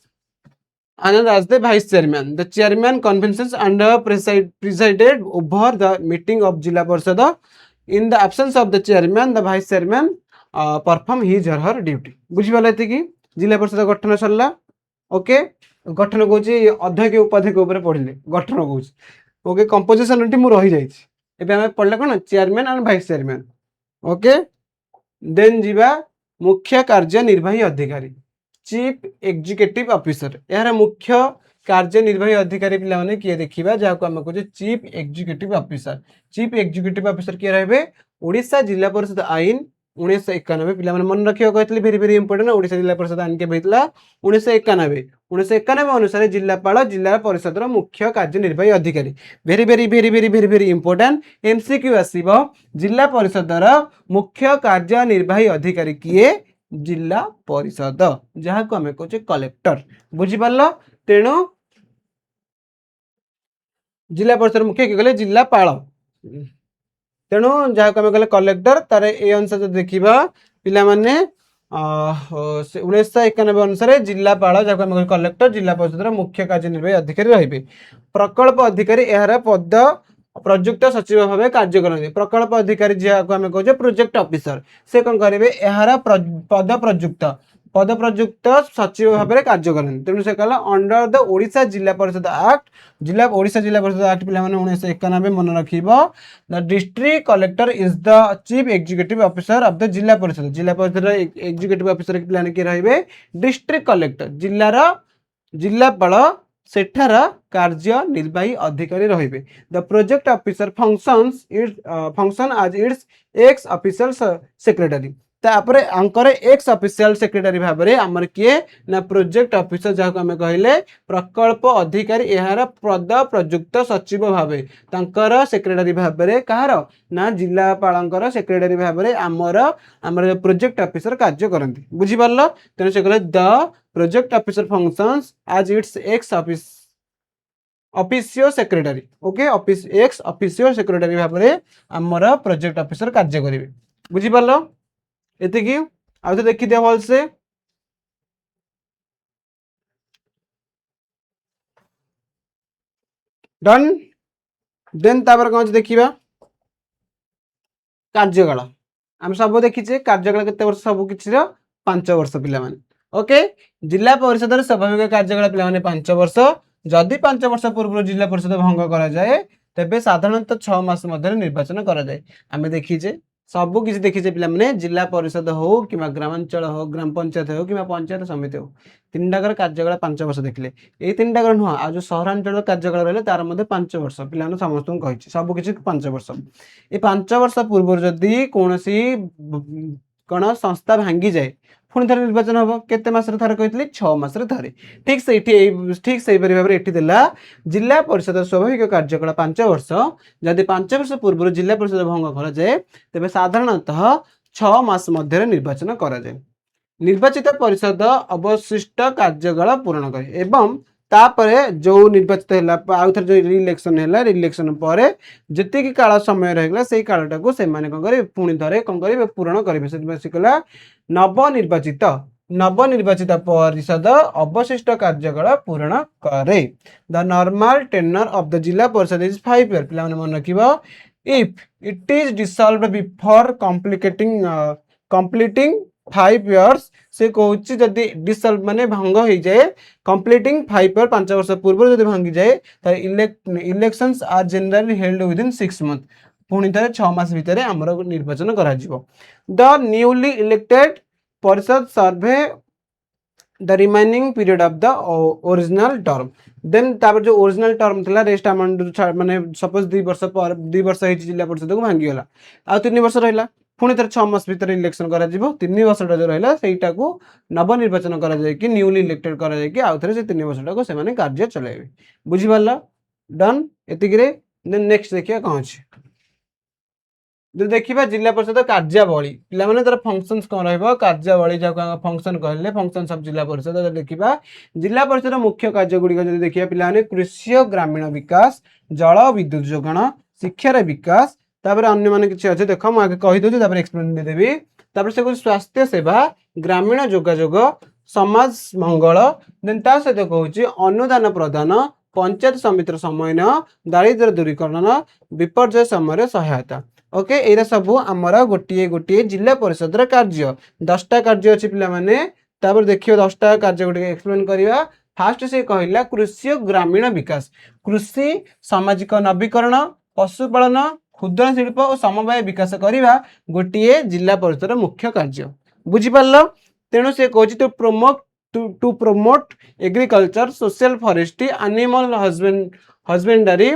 another as the vice chairman. The chairman convenes and presided over the meeting of Jilla Parishad. In the absence of the chairman, the vice chairman perform his or her duty. बुझिपाले कि जिला परिषद गठन सरला okay गठन Cauchy अध्यक्ष उपाध्यक्ष ऊपर पढ़िले गठन Cauchy okay composition मु रही जाइछि एबे हम पढ़ले कोन chairman and vice chairman okay then जीवा मुख्य कार्यनिर्वाही अधिकारी चीफ एग्जीक्यूटिव ऑफिसर यार मुख्य कार्यनिर्वाही अधिकारी पिला माने किए देखिबा जाको हम कहू चीफ एग्जीक्यूटिव ऑफिसर किए रहबे ओडिशा जिला परिषद आईन 1991 पिला माने मन रखियो कहतली वेरी वेरी इंपोर्टेंट ओडिशा जिला परिषद आईन के भेटला 1991 अनुसार जिलापाल जिला परिषद मुख्य कार्यनिर्वाही अधिकारी very very very very very very important MCQ आसीबो जिला परिषद मुख्य कार्यनिर्वाही अधिकारी किए जिला परिषद जहाँ को आम कहे कलेक्टर बुझीपार तेणु जिला परिषद मुख्य किए जिलापाल तेणु जहाँ को आम कहले कलेक्टर तार ए अनुसार जो देखा पिला माने 1991 अनुसार जिलापाल जहाँ आम कलेक्टर जिला परिषद मुख्य कार्यनिर्वाही अधिकारी रहिबे प्रकल्प अधिकारी यार पद प्रयुक्त सचिव भाव कार्य करते प्रकल्प अधिकारी जहाँ आम कहे प्रोजेक्ट ऑफिसर से कौन करेंगे यार पद प्रयुक्त सचिव भाव में कार्य करते तेणु से कहला अंडर द ओडिशा जिला परिषद एक्ट ओडिशा जिला परिषद एक्ट पिला 1991 मन रखिबो the district collector is the chief executive officer of the जिला परिषद एग्जीक्यूटिव ऑफिसर पिला के रहिबे डिस्ट्रिक्ट कलेक्टर जिलापाल सेठार कार्यनिर्वाही अधिकारी रहिबे the project officer function as its ex official secretary तापरे आंकर एक्स ऑफिशियल सेक्रेटरी भाव में आमर किए ना प्रोजेक्ट ऑफिसर जहाँ को आम कहले प्रकल्प अधिकारी यार पद प्रयुक्त सचिव भाव तांकर सेक्रेटरी भाव में कहार ना जिलापाल सेक्रेटरी भाव में आमर प्रोजेक्ट ऑफिसर कार्य करती बुझीपार तेणु से कहले the project officer functions as its ex official secretary okay ex official secretary भाव में आमर प्रोजेक्ट ऑफिसर कार्य करेंगे बुझीपार एतिकी आउ तो देखी दिया भल से डन देन तापर कौन देखिबा कार्यकाल आम सब देखीचे कार्यकाल केते वर्ष सब किछि 5 वर्ष पिला माने ओके जिला परिषद स्वाभाविक कार्यकाल पिला माने 5 वर्ष जदि 5 वर्ष पूर्व जिला परिषद भंग करा जाए तेबे साधारणतः 6 मास मध्य निर्वाचन करा जाए आमे देखीचे सबू किसी देखीचे पिला माने जिला परिषद हो कि ग्रामांचल हो ग्राम पंचायत हो कि पंचायत समिति हो तीन टाकर कार्यकाल 5 वर्ष देखले ये तीन टाकर नुह आ जो सहरांचल कार्यकाल रहे तार मध्य 5 वर्ष पिला समस्त कही सब किसी 5 वर्ष ये 5 वर्ष पूर्व जदि कौन सी कौन संस्था भांगी जाए पुणी थे निर्वाचन हम केते मासरे थरे कहते 6 मासरे थरे ठीक से ठीक से भाव में देला जिला परिषद स्वाभाविक कार्यकलाप 5 वर्ष जदि 5 वर्ष पूर्व जिला परिषद भंग कर जाए तेज साधारणतः 6 मास मध्य निर्वाचन करा जाए निर्वाचित परिषद अवशिष्ट कार्यकाल पूर्ण करे एवं तापरे जो निर्वाचित है आउ थे जो रिइलेक्शन है रिइलेक्शन पर जी काल समय रहा से कालटा को पुणी थे कौन करेंगे पूरण करेंगे नवनिर्वाचित परिषद अवशिष्ट कार्यकाल पूर्ण करे the normal tenure of the जिला परिषद इज 5 ईयर पे मन रखिबो if it is dissolved before completing 5 years से कहूँ जदि डिसल्व माने भंग हो जाए कंप्लीटिंग 5 ईयर 5 वर्ष पूर्व जब भांगी जाए elections are generally held within 6 month पुणी थे 6 मास भितर आमर निर्वाचन करा the newly elected parishad serves the remaining period of the original term then तापर जो ओरिजिनल टर्म थिला रेस्ट अमाउंट माने सपोज 2 वर्ष पर 2 वर्ष है जिला परिषद को भांगी गला आ 3 वर्ष रहिला पुणी थे 6 मास भितर इलेक्शन करा 3 वर्षटा जो रहा सेटा को नवनिर्वाचन करा कि न्यूली इलेक्टेड करा कि आउ थे से 3 वर्षटा को से कार्य चलाइबे बुझिपारल डन एतिकरे देन नेक्स्ट देखिया कौन अछि जो देखिबा जिला परिषद कार्यावली पिला माने तार फंक्शंस कोन रहबो कार्यावली जो फंक्शन कहले फंक्शन सब जिला परिषद देखिबा जिला परिषद मुख्य कार्य गुडी जदि देखिबा पिला माने कृषि और ग्रामीण विकास जल विद्युत जोगाण शिक्षार विकास तापर अन्य माने किछि अछि देखो म आगे कहि दोछि तापर एक्सप्लेन दे देबी तापर से स्वास्थ्य सेवा ग्रामीण जोगाजोग समाज मंगल देन ता सहित कहूछि अनुदान प्रदान पंचायत समितिर समन्वय दारिद्र्य दूरीकरण विपर्यय समय सहायता ओके एरा सब आमर गोटे गोटे जिला परिषद कार्य 10टा कार्य अच्छी पिला माने तापर देखियो 10टा कार्य गोटे एक्सप्लेन करिवा फास्ट से कहला कृषि और ग्रामीण विकास कृषि सामाजिक नवीकरण पशुपालन क्षुद्र शिल्प और समवाय विकास करवा गोटे जिला परिषद मुख्य कार्य बुझिपाल तेणु से कहूँ to promote agriculture social forestry animal husbandry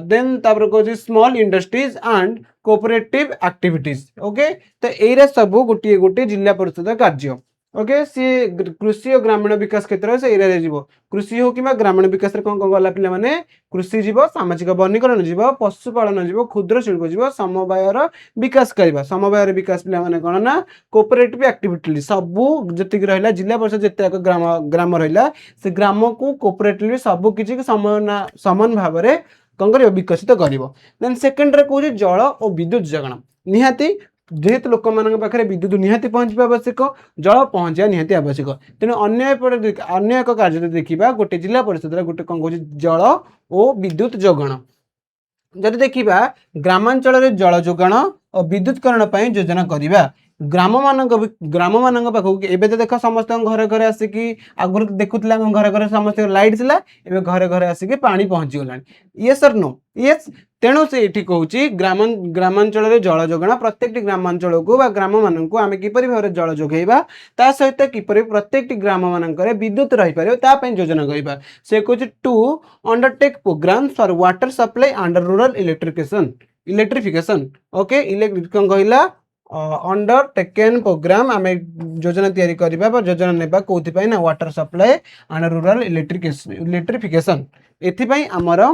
then तापर कहूँ small industries and cooperative activities okay तो एरा सब गोटे गोटे जिला परिषद कार्य ओके सी कृषि और ग्रामीण विकास क्षेत्र से एरिया जीव कृषि हो कि ग्रामीण विकास कौन कौन गला पिला माने कृषि जीव सामाजिक वनीकरण जीव पशुपालन जीव क्षुद्र शिल्प जीव समवायर विकास करवा समवायर विकास पिला माने कौन ना कोऑपरेटिव एक्टिविटी सबू जति रहा जिला परिषद जिते ग्राम ग्राम रहा से ग्राम को कोऑपरेटिव सब किसी समान भाव में कौन कर विकसित कर देन सेकेंड कौन जल और विद्युत जोगाण निहाती जेहेतु लोक मान पाखे विद्युत निहाती पहुँचा आवश्यक जल पहुँचा निहाती आवश्यक तेणु अन्य एक कार्य देखा गोटे जिला परिषद गोटे कौन कह जल और विद्युत जोगाण जदि देखा ग्रामांचल जल जोगाण और विद्युतकरण योजना करवा ग्राम मान पाखक एवं तो देख समस्त घरे घरे आसिक आगुरी देखुला घरे घरे समस्त लाइट थिला एवं घरे घरे आसिक पानी पहुँची गला येस और नो येस तेणु से ये कहूँ ग्रामांचल जल जोगाण प्रत्येक ग्रामांचल को ग्राम मान को आम किपर भाव जल जोगेबा ता सहित किपर प्रत्येक ग्राम मानक विद्युत रही पारे योजना करवा से कहूँ to undertake program for water supply under rural electrification okay कौन कहला अंडर टेकन प्रोग्राम आम योजना तैयारी करबा योजना नेबा कोथि ना water supply and rural electrification एथि आमर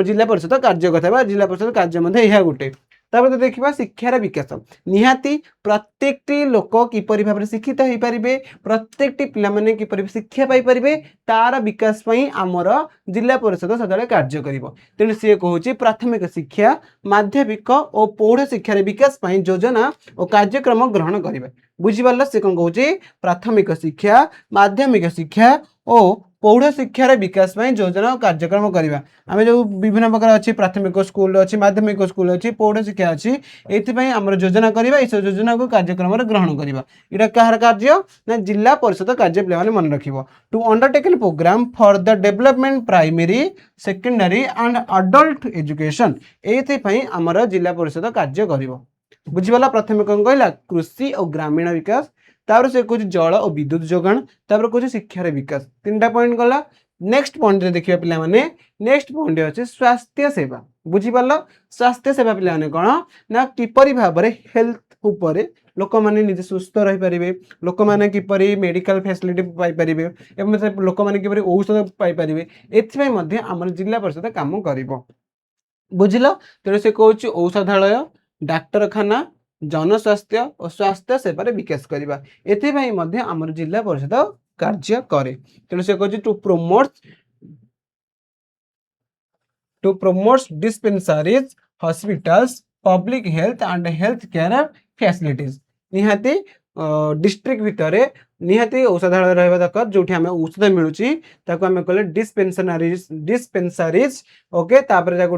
जिला परिषद कार्य कथा जिला परिषद कार्य यह गोटे तापर देखा शिक्षार विकास निहाती प्रत्येक लोक किपर भाव में शिक्षित हो पारे प्रत्येक पिला माने किपर शिक्षा पाई पारे तार विकास आमर जिला परिषद सदा कार्य कर तेणु सी कहूँ प्राथमिक शिक्षा माध्यमिक और प्रौढ़ शिक्षार विकास योजना और कार्यक्रम ग्रहण करवा बुझीपार सी कौन कहूँ प्राथमिक शिक्षा माध्यमिक शिक्षा और प्रौढ़ शिक्षार विकास योजना और कार्यक्रम करवा आम जो विभिन्न प्रकार अच्छी प्राथमिक स्कूल अच्छी माध्यमिक स्कूल अच्छी प्रौढ़ शिक्षा अच्छी ये आम योजना करवा इस योजना को कार्यक्रम ग्रहण करवा यहाँ कहार कार्य ना जिला परिषद कार्य पे मन रख to undertaken program for the development primary secondary and adult education ये आमर जिला परिषद कार्य कर बुझीपाला प्रथम कौन कहला कृषि और ग्रामीण विकास तापर से कुछ जल और विद्युत जोगाण तापर कुछ शिक्षार विकास 3टा पॉइंट गला नेक्स्ट पॉइंट देखिए पिला माने नेक्स्ट पॉइंट अच्छे स्वास्थ्य सेवा बुझीपाल स्वास्थ्य सेवा पिला माने कौन ना किपरि भाव में हेल्थ उपरे लोक मैंने निजे सुस्थ रही पारे, लोक मैंने किपरि मेडिकल फैसिलिटी पाइपर एवं लोक मैंने किपरि औषध पाइपर एथि आम जिला परिषद काम कर बुझिल। तेणु से कौच औषधालय डाक्तरखाना जनस्वास्थ्य और स्वास्थ्य सेवार विकास करवा एथि आम जिला परिषद कार्य करे। तेणु से कौच to promote dispensaries hospitals public health and health care facilities निहाती डिस्ट्रिक्ट भितर निहाती औषधालय रहा दरकार जो आम औषध मिलूँ आम कहले डिस्पेंसरीज ओके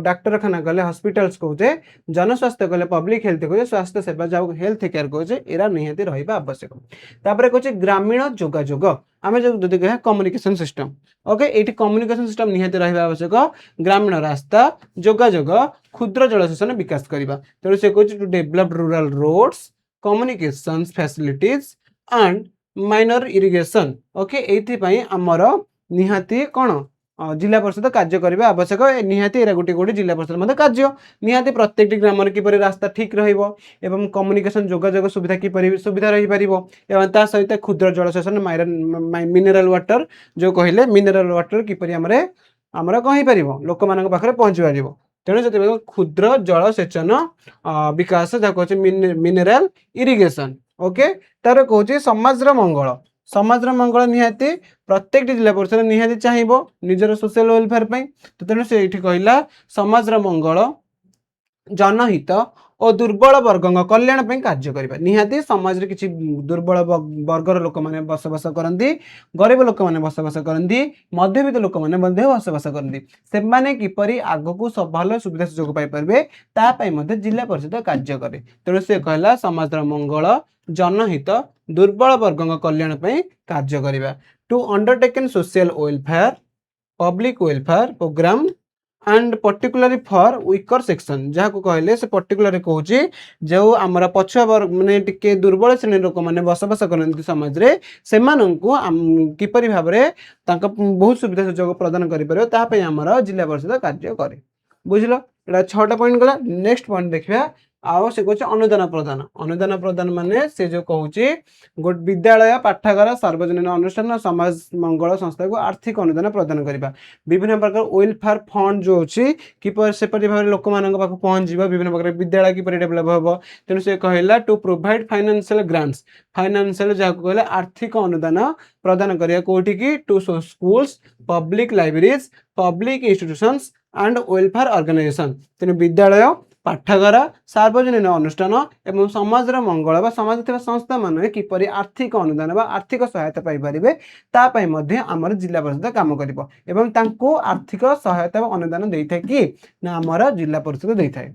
डाक्तरखाना कहले हॉस्पिटल्स कहे जनस्वास्थ्य कहले पब्लिक हेल्थ कहे स्वास्थ्य सेवा जहाँ हेल्थ केयर कहे एरा निहाती रहा आवश्यक। तापर कहे ग्रामीण जोगाजोग आम जो कह कम्युनिकेशन सिस्टम ओके ये कम्युनिकेशन सिस्टम निहाती रहा आवश्यक। ग्रामीण रास्ता जोगाजोग क्षुद्र जलसेचन विकास करवा तेणु से कहे to develop rural roads communication facilities and minor irrigation okay ये आमर निहाती कौन जिला परिषद कार्य करने आवश्यक निहाती एरा गोटे गोटे जिला परिषद कार्य निहाती प्रत्येक ग्राम किपर रास्ता ठीक रही कम्युनिकेशन जोगाजोग सुविधा किपर सुविधा रही पार सहित क्षुद्र जलसेचन मिनेराल वाटर जो कहले मिनेराल वाटर किपर आमर कहीं पार लोक मान पाखे पहुँची पार तेणु जो क्षुद्र जलसेचन विकास जहाँ कहे मिनेराल इरिगेशन ओके तार कहे समाज मंगल समाज मंगल निहाती प्रत्येक जिला परिषद निहाती चाहिए निजर सोशल वेलफेयर तो तेणु से कहला समाज मंगल जनहित और दुर्बल वर्ग कल्याण कार्य करवा निहाती समाज रे किसी दुर्बल वर्गर लोक मैंने बसवास करती गरीब लोक मैंने बसवास करती मध्यवित्त लोक मैंने बसवास करती से किपरि आग को भल सुविधा सुजोग पाइपर जिला परिषद कार्य करे। तेणु से कहला समाज मंगल जनहित दुर्बल वर्ग कल्याण कार्य करवा to undertaken social welfare public welfare program and particularly for weaker section जहाँ को कहले से पर्टिकुलर कहूँ जो आमर पछुआ वर्ग माने टिके दुर्बल श्रेणी लोक मैंने बसवास करते समाज रे किपरि भाव में बहुत सुविधा सुजोग प्रदान कर आमर जिला परिषद कार्य करे बुझल। एटा 6टा पॉइंट गला। नेक्स्ट पॉइंट देखिया आओ से कहे अनुदान प्रदान माने से जो कहूँ गोटे विद्यालय पाठागार सार्वजनिक अनुष्ठान समाज मंगल संस्था को आर्थिक अनुदान प्रदान करवा विभिन्न प्रकार वेलफेयर फंड जो अच्छी किपर सेपरी भाव लोक मान पहुँच विभिन्न प्रकार विद्यालय किपर डेभलप हम तेणु से कहला to provide financial grants financial जहाँ को कहले आर्थिक अनुदान प्रदान करिया कोठी की to schools public libraries public institutions and welfare organisation तेणु विद्यालय पाठागार सार्वजनिक अनुष्ठान एवं समाज मंगल व समाज संस्था मान किपरि आर्थिक अनुदान व आर्थिक सहायता पाइपर आमर जिला परिषद काम कर आर्थिक सहायता व अनुदान दे था कि ना आमर जिला परिषद दे था।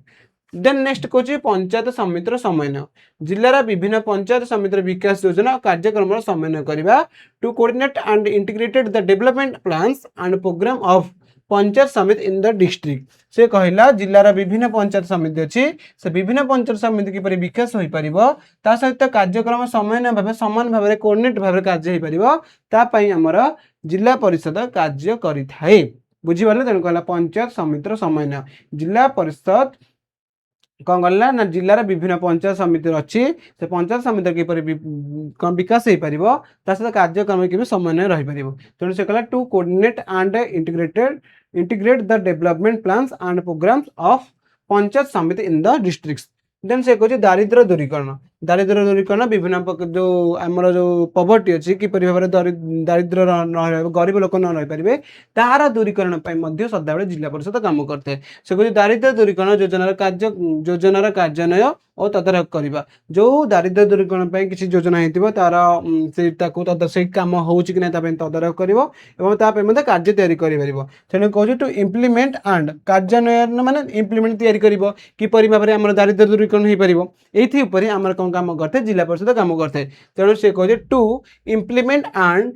देन नेक्स्ट कौन पंचायत समितिर समन्वय जिलार विभिन्न पंचायत समितिर विकास योजना और कार्यक्रम समन्वय करवा to coordinate and integrated the development plans and program of panchayat samiti in the district से कहला जिलार विभिन्न पंचायत समिति अच्छी से विभिन्न पंचायत समिति किपरि विकास हो पार ता सहित कार्यक्रम समन्वय भाव समान भाव में कोऑर्डिनेट भाव कार्य हो पार आमर जिला परिषद कार्य करिथाए बुझिपारे। तेणु कहला पंचायत समितिर समन्वय जिला परिषद कौन कला ना जिलार विभिन्न पंचायत समिति अच्छी से पंचायत समिति किपर विकास हो पार ता सहित कार्यक्रम की समन्वय रही पार तेणु से कहला to coordinate and integrate the development plans and programs of panchayat samiti in the districts. Then से कहे दारिद्र्य दूरीकरण विभिन्न जो आमर जो पवर्टी अच्छी किपर भाव में दारिद्र्य न गरीब लोक न रही पारे तार दूरीकरण सदाबे जिला परिषद काम करते से कहे दारिद्र्य दूरीकरण योजनार कार्यान्वय और तदारख करवा जो दारिद्र्य दूरीकरण किसी योजना हो तार से कम हो तदारख कर कार्य तैयारी कर तेणु कहे टू इम्प्लीमेंट एंड कार्यान्वय माने इम्प्लीमेंट तैयारी किपरि भाव में आम दारिद्र्य दूरीकरण हो पार ये आम कौन काम करते जिला परिषद काम करते तेणु से कहे to implement and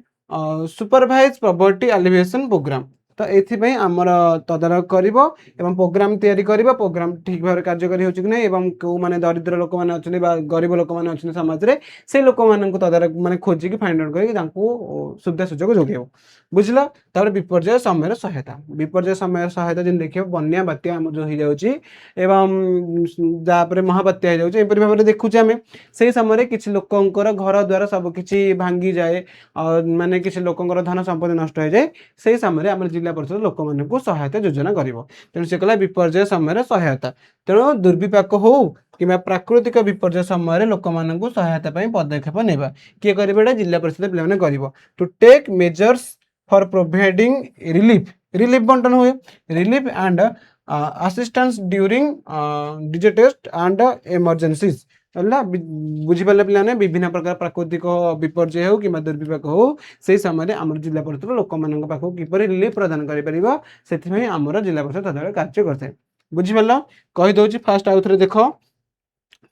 supervise poverty alleviation program तो एथिपाई आमर तदारख करिवो एवं प्रोग्राम तैयारी करिवो प्रोग्राम ठीक भाव कार्यकारी होछि कि नै एवं को माने दरिद्र लोक माने अछन बा गरीब लोक माने अछन समाज रे से लोक मानन को तदारख माने खोजि कि फाइंड आउट करि तांको सुविधा सुजोग जोगेबो बुझिला तापर विपर्यय समय सहायता विपर्यय समय सहायता जिन देखियो बन्या बात्या हम जो हो जाउछि एवं जापरे महाबात्या हो जाउछि एपरि भाबरे देखुछि आमे सेही समय रे किछि लोकंकर घर द्वार सब किछि भांगी जाए माने किछि लोकंकर धन संपत्ति नष्ट हो जाए सेही समय रे हमर जिला परिषद लोक मानन को सहायता योजना करिवो तेणु से कहला विपर्यय समय सहायता तेणु दुर्विपाक हो कि प्राकृतिक विपर्यय समय लोक मानन को सहायता पई पदक्षेप नेबा किए करिबे एटा जिला परिषद पिला माने करिवो to take measures for providing relief relief बंटन हुए relief and assistance during disaster and emergencies बुझीपारे पे विभिन्न प्रकार प्राकृतिक विपर्यय हो कि दुर्विपाक हो से समय आम जिला परिषद लोक मान पाखक किपर रिलीफ प्रदान कर आमर जिला परिषद तदारख कार्य करते बुझीपार कहीदे फास्ट आउ थे देख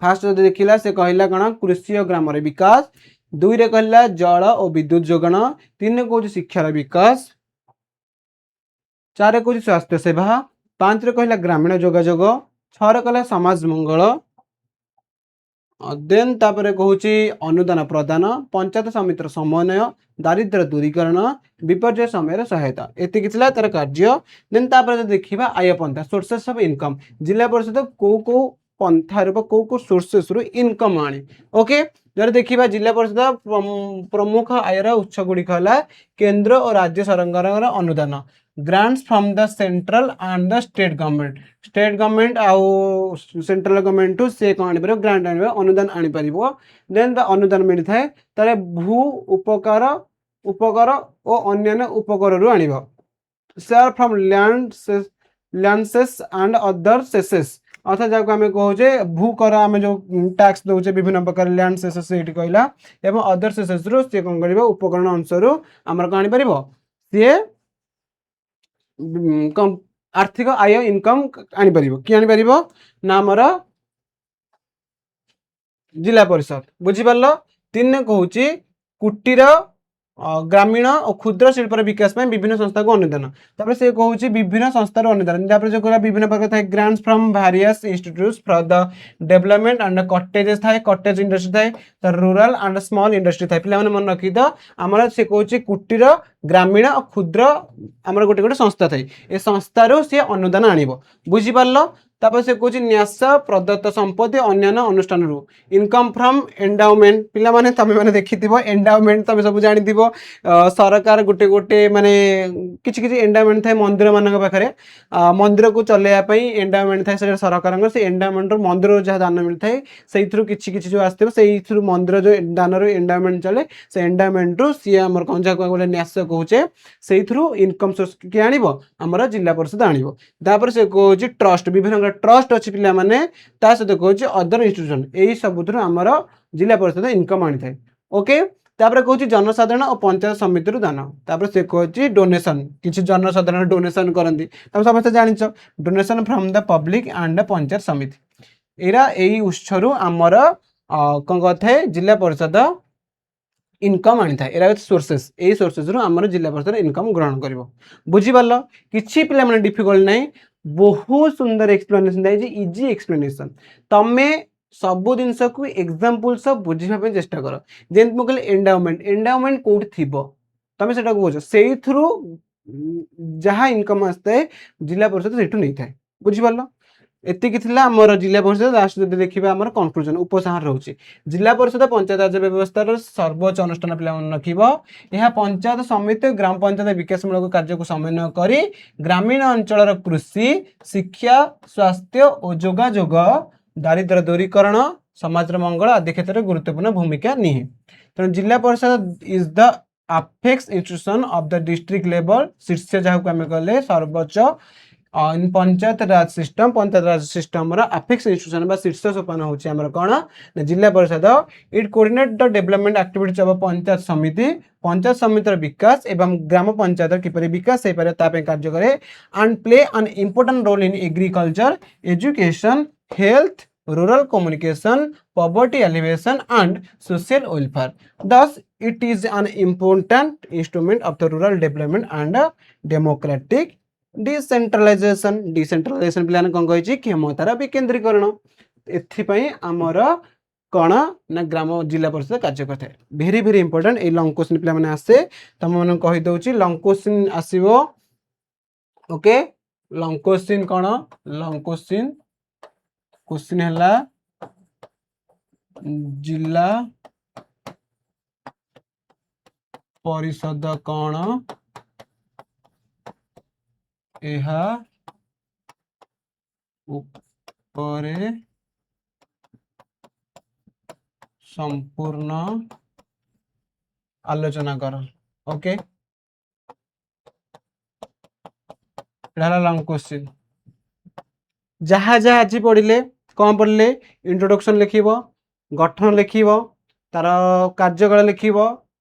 फास्ट जो देखला से कहला कौन कृषि और ग्राम विकास दुई रे कहला जल और विद्युत जोगाण तीन कौन शिक्षार विकास चार कौन स्वास्थ्य सेवा पांच रे कहला ग्रामीण जोगाजोग छह कहला समाज मंगल देन तापर कहूँ अनुदान प्रदान पंचायत समितिर समन्वय दारिद्र्य दूरीकरण विपर्यय समय सहायता एति तार कार्य देन तापर देखिबा आय पंथा सोर्सेस ऑफ इनकम जिला परिषद को पंथा को सोर्सेस रु इनकम आनी ओके जब देखिबा जिला परिषद प्रमुख आयर उत्स गुड़िक है केंद्र और राज्य सरकार अनुदान grants from the central and the state government आउ सेंट्रल गवर्नमेंट टू से कौन आनी ग्रांट आनी अनुदान आनी पारिबो देन द अनुदान मिली थाए तारे भू उपकार उपकर और अन्य उपकर रु आनिबो share from land cess and other cesses अर्थात जहाँ आम कहे भूकर आम जो टैक्स दौचे विभिन्न प्रकार लैंड सेसेस ये कहला एवं अदर सेसेस रु सी कौन कर उपकरण अंश रु आमर कौन आनीपर सी आर्थिक आय इनकम आनीपर किए आनीपर ना आमर जिला परिषद बुझीपार तीन कहूँ कुटीर ग्रामीण और क्षुद्र शिल्पर विकास में विभिन्न संस्था को अनुदान तापर से कहूँ विभिन्न संस्थार अनुदान जो कहला विभिन्न प्रकार थाए grants from various institutes for the development and cottages थाए कटेज इंडस्ट्री थाए रूरल एंड स्मॉल इंडस्ट्री थाए पे मन रखी द आमर से कहूँ कुटीर ग्रामीण और क्षुद्र आमर गोटे गोटे संस्था थाए ए संस्थार सी अनुदान आनिबो बुझीपार तापर से कहूँ न्यास प्रदत्त संपत्ति अन्य अनुष्ठान रु इनकम फ्रॉम एंडाउमेंट पिला माने तमे माने देखिथिबो एंडाउमेंट तमे सब जानिथिबो सरकार गोटे गोटे माने किछि किछि एंडाउमेंट थाए मंदिर मानक पाखरे मंदिर को चलेया पई एंडाउमेंट थाए से सरकार से एंडाउमेंट मंदिर जहाँ दान मिल थाए सेइथरु किछि किछि जो आस्थिबो सेइथरु मंदिर जो दान रु एंडाउमेंट चले से एंडाउमेंट रु सी हमर कंजा को बोले न्यास कहूचे सेइथरु इनकम सोर्स के आनिबो हमर जिला परिषद आनिबो तापर से कहूची ट्रस्ट विभिन्न ट्रस्ट अच्छी पिला माने ता सहित कहूँ अदर इंस्टीट्यूशन यही सब आमर जिला परिषद इनकम आनी थाए ओके तापर कहूँ जनसाधारण और पंचायत समिति दान तापर से कहूँ डोनेशन किसी जनसाधारण डोनेशन करती तुम समस्त जानिछ donation from the public and panchayat samiti एरा यही उत्सरू आमर कौन कथे जिला परिषद इनकम आनी था एरा सोर्सेस यही सोर्सेस रु आमर जिला परिषद इनकम ग्रहण कर बुझीपार किसी पिला माने डिफिकल्ट नहीं बहुत सुंदर एक्सप्लेनेशन दिया इजी एक्सप्लेनेशन तमे सबु जिनस को एग्जांपल सब बुझीबा चेष्टा कर जेंत मु कहले एंडाउमेंट कोड थिबो तमे सेटा को बुझ सेही थ्रू जहां इनकम आस्ते जिला परिषद सेठू नहीं थाए बुझीपारलो एतिक थिला हमर जिला परिषद लास्ट जदि देखिबा हमर कंक्लूजन उपसंहार रहउची जिला परिषद पंचायत राज व्यवस्था सर्वोच्च अनुष्ठान पिला मन रखिबो यह पंचायत समिति ग्राम पंचायत विकासमूलक कार्य को समन्वय करी ग्रामीण अंचल कृषि शिक्षा स्वास्थ्य और जोगाजोग दारिद्र्य दूरीकरण समाज मंगल आदि क्षेत्र में गुरुत्वपूर्ण भूमिका निहे तेणु Zila Parishad is the apex institution of the district level शीर्ष जहाँ को आम कहले सर्वोच्च in panchayat raj system apex institution बा शीर्ष सोपान होची हमर कोन Zila Parishad it coordinate the development activities of panchayat समितिर विकास एवं ग्राम पंचायत किपरि विकास हे पारे ता पे कार्य करे and play an important role in agriculture education health rural communication, poverty alleviation, and social welfare. Thus, it is an important instrument of the rural development and democratic decentralization. Decentralization ପିଲାମାନେ କ'ଣ କହିଛି କ୍ଷମତାର ବିକେନ୍ଦ୍ରୀକରଣ। ଏଥିପାଇଁ ଆମର କ'ଣ ନା ଗ୍ରାମ ଜିଲ୍ଲା ପରିଷଦ କାର୍ଯ୍ୟ କରିଥାଏ। ଭେରି ଭେରି ଇମ୍ପୋର୍ଟାଣ୍ଟ ଏଇ ଲଙ୍ଗ କ୍ୱେଶ୍ଚିନ୍ ପିଲାମାନେ ଆସେ ତମମାନଙ୍କୁ କହିଦେଉଛି ଲଙ୍ଗ କ୍ୱେଶ୍ଚିନ୍ ଆସିବ। ଓକେ ଲଙ୍ଗ କ୍ୱେଶ୍ଚିନ୍ କ'ଣ ଲଙ୍ଗ क्वेश्चन है जिला परिषद कौन यह उपरे संपूर्ण आलोचना कर। ओके लॉन्ग क्वेश्चन जहाँ जहाँ आज पढ़ले कौन पढ़ले इंट्रोडक्शन लिखिब गठन लिखिब तार कार्यकाल लिखिब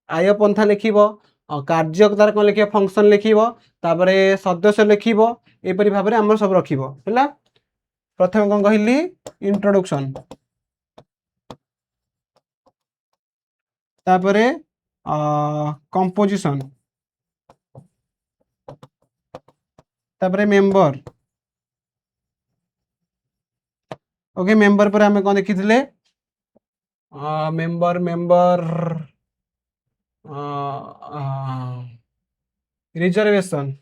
आय पंथा लिखिब कार्य तार कौन लिखिब फंक्शन लिखिब तापर सदस्य लिखिब एपरी भाव में आम सब रखिब है। प्रथम कौन कहली इंट्रोडक्शन तापर कंपोजिशन तापर मेंबर। ओके मेंबर पर हमें कौन देखी member member reservation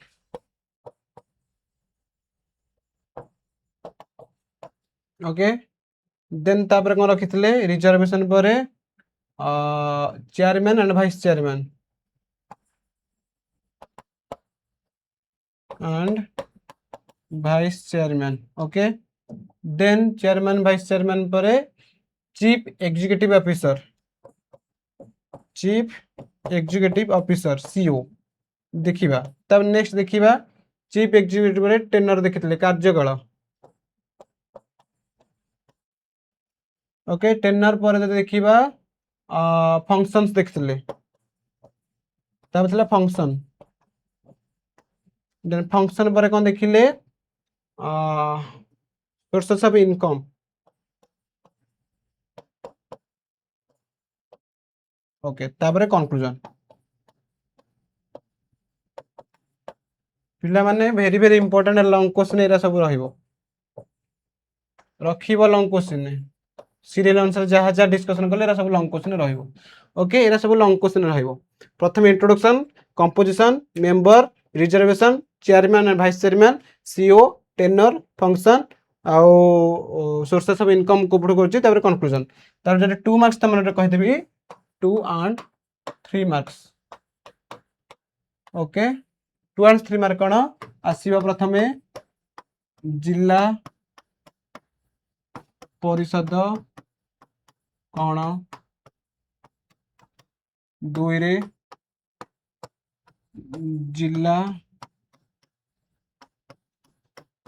okay then तापर कौन रखी रिजर्वेशन पर chairman and vice chairman okay then chairman vice chairman पर चीफ एग्जीक्यूटिव ऑफिसर सीओ देखिबा। तब नेक्स्ट देखिबा चीफ एग्जीक्यूटिव पर टेनर देखिथिले कार्यकाल। ओके टेनर पर देखिबा फंक्शंस देखिथिले तब थिला फंक्शन देन फंक्शन पर कौन देखिले सोर्सेस ऑफ इनकम ओके तापर कंक्लूजन पिला माने very very important long question era सब रहिबो रखिबो लॉन्ग क्वेश्चन सीरियल अनुसार जहाँ जहाँ डिस्कशन कले एरा सब लॉन्ग क्वेश्चन रहिबो। ओके एरा सब लॉन्ग क्वेश्चन रहिबो प्रथम introduction composition member reservation chairman and vice chairman CO tenure function आउ सोर्सेस ऑफ इनकम को पुट करछि तापर कंक्लूजन तापर जे 2 मार्क्स त मन कहि देबी 2 and 3 marks. Okay 2 and 3 mark कौन आसीबा प्रथमे जिला परिषद कौन 2 रे जिला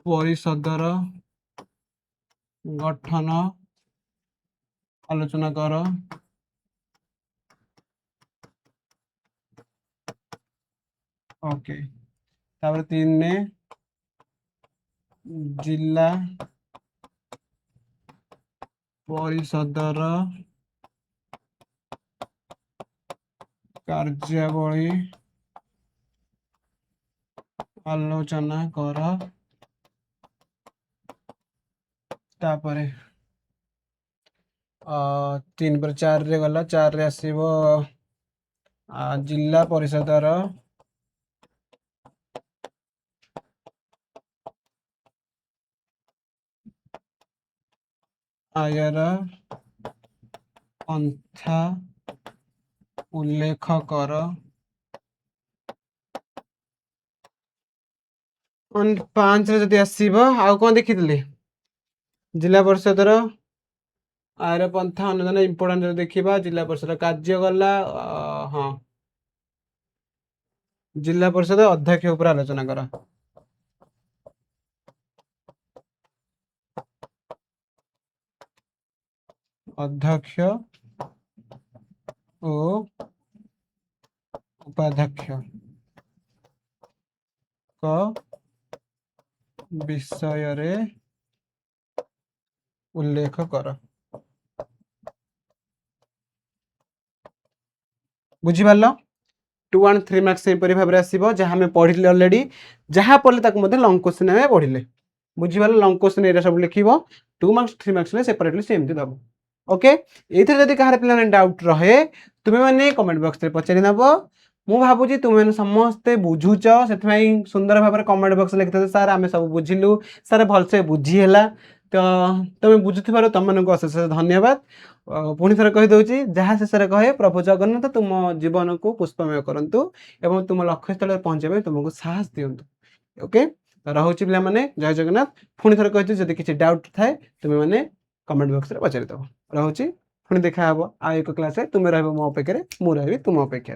परिषदर गठन आलोचना कर। ओके तापर 3 ने जिला परिषदर कार्यावली आलोचना कर। तापर 3 पर 4 रे गला 4 रे आसीबो जिला परिषदर आयर पंथा उल्लेख कर। 5 रे जदि आसीबो आ कोन देखिथिले जिला परिषदर आयर पंथा अनुदान इंपोर्टेंट देखिबा जिला परिषद कार्य गला हाँ जिला परिषद अध्यक्ष ऊपर आलोचना कर। अध्यक्ष ओ उपाध्यक्ष का विषय रे उल्लेख कर। बुझिपार 2 and 3 मार्क्स सेपरी भाव में आसो जहाँ आम पढ़ले अलरेडी जहाँ पढ़ले लंग क्वेश्चन आम पढ़ले बुझिपार लंग क्वेश्चन एरिया सब लिख 2 मार्क्स 3 मार्क्स सेपरेटली सेमती दब ओके ये जब कहार पे डाउट रहे तुम्हें मैंने कमेंट बॉक्स में पचारि नब मु भावुँ तुम्हें समस्ते बुझुच से सुंदर भाव में कमेंट बॉक्स लिखते सार आम सब बुझिलु सार भलसे बुझीला तो तुम्हें बुझुवर तुम मानक अशेष धन्यवाद पुणी थे कहीदे जहाँ शेष कहे प्रभु जगन्नाथ तुम जीवन को पुष्पमय करूँ एवं तुम लक्ष्य स्थल पहुँचे तुमको साहस दिंतु ओके तो रोचे पे जय जगन्नाथ पुणी थे कही जब किसी डाउट थाए तुम्हें मैंने कमेंट बॉक्स में पचारिदेव रोचे पुणी देखा आ एक क्लास तुम्हें रही मो अपेक्षा मुझे तुम अपेक्षा।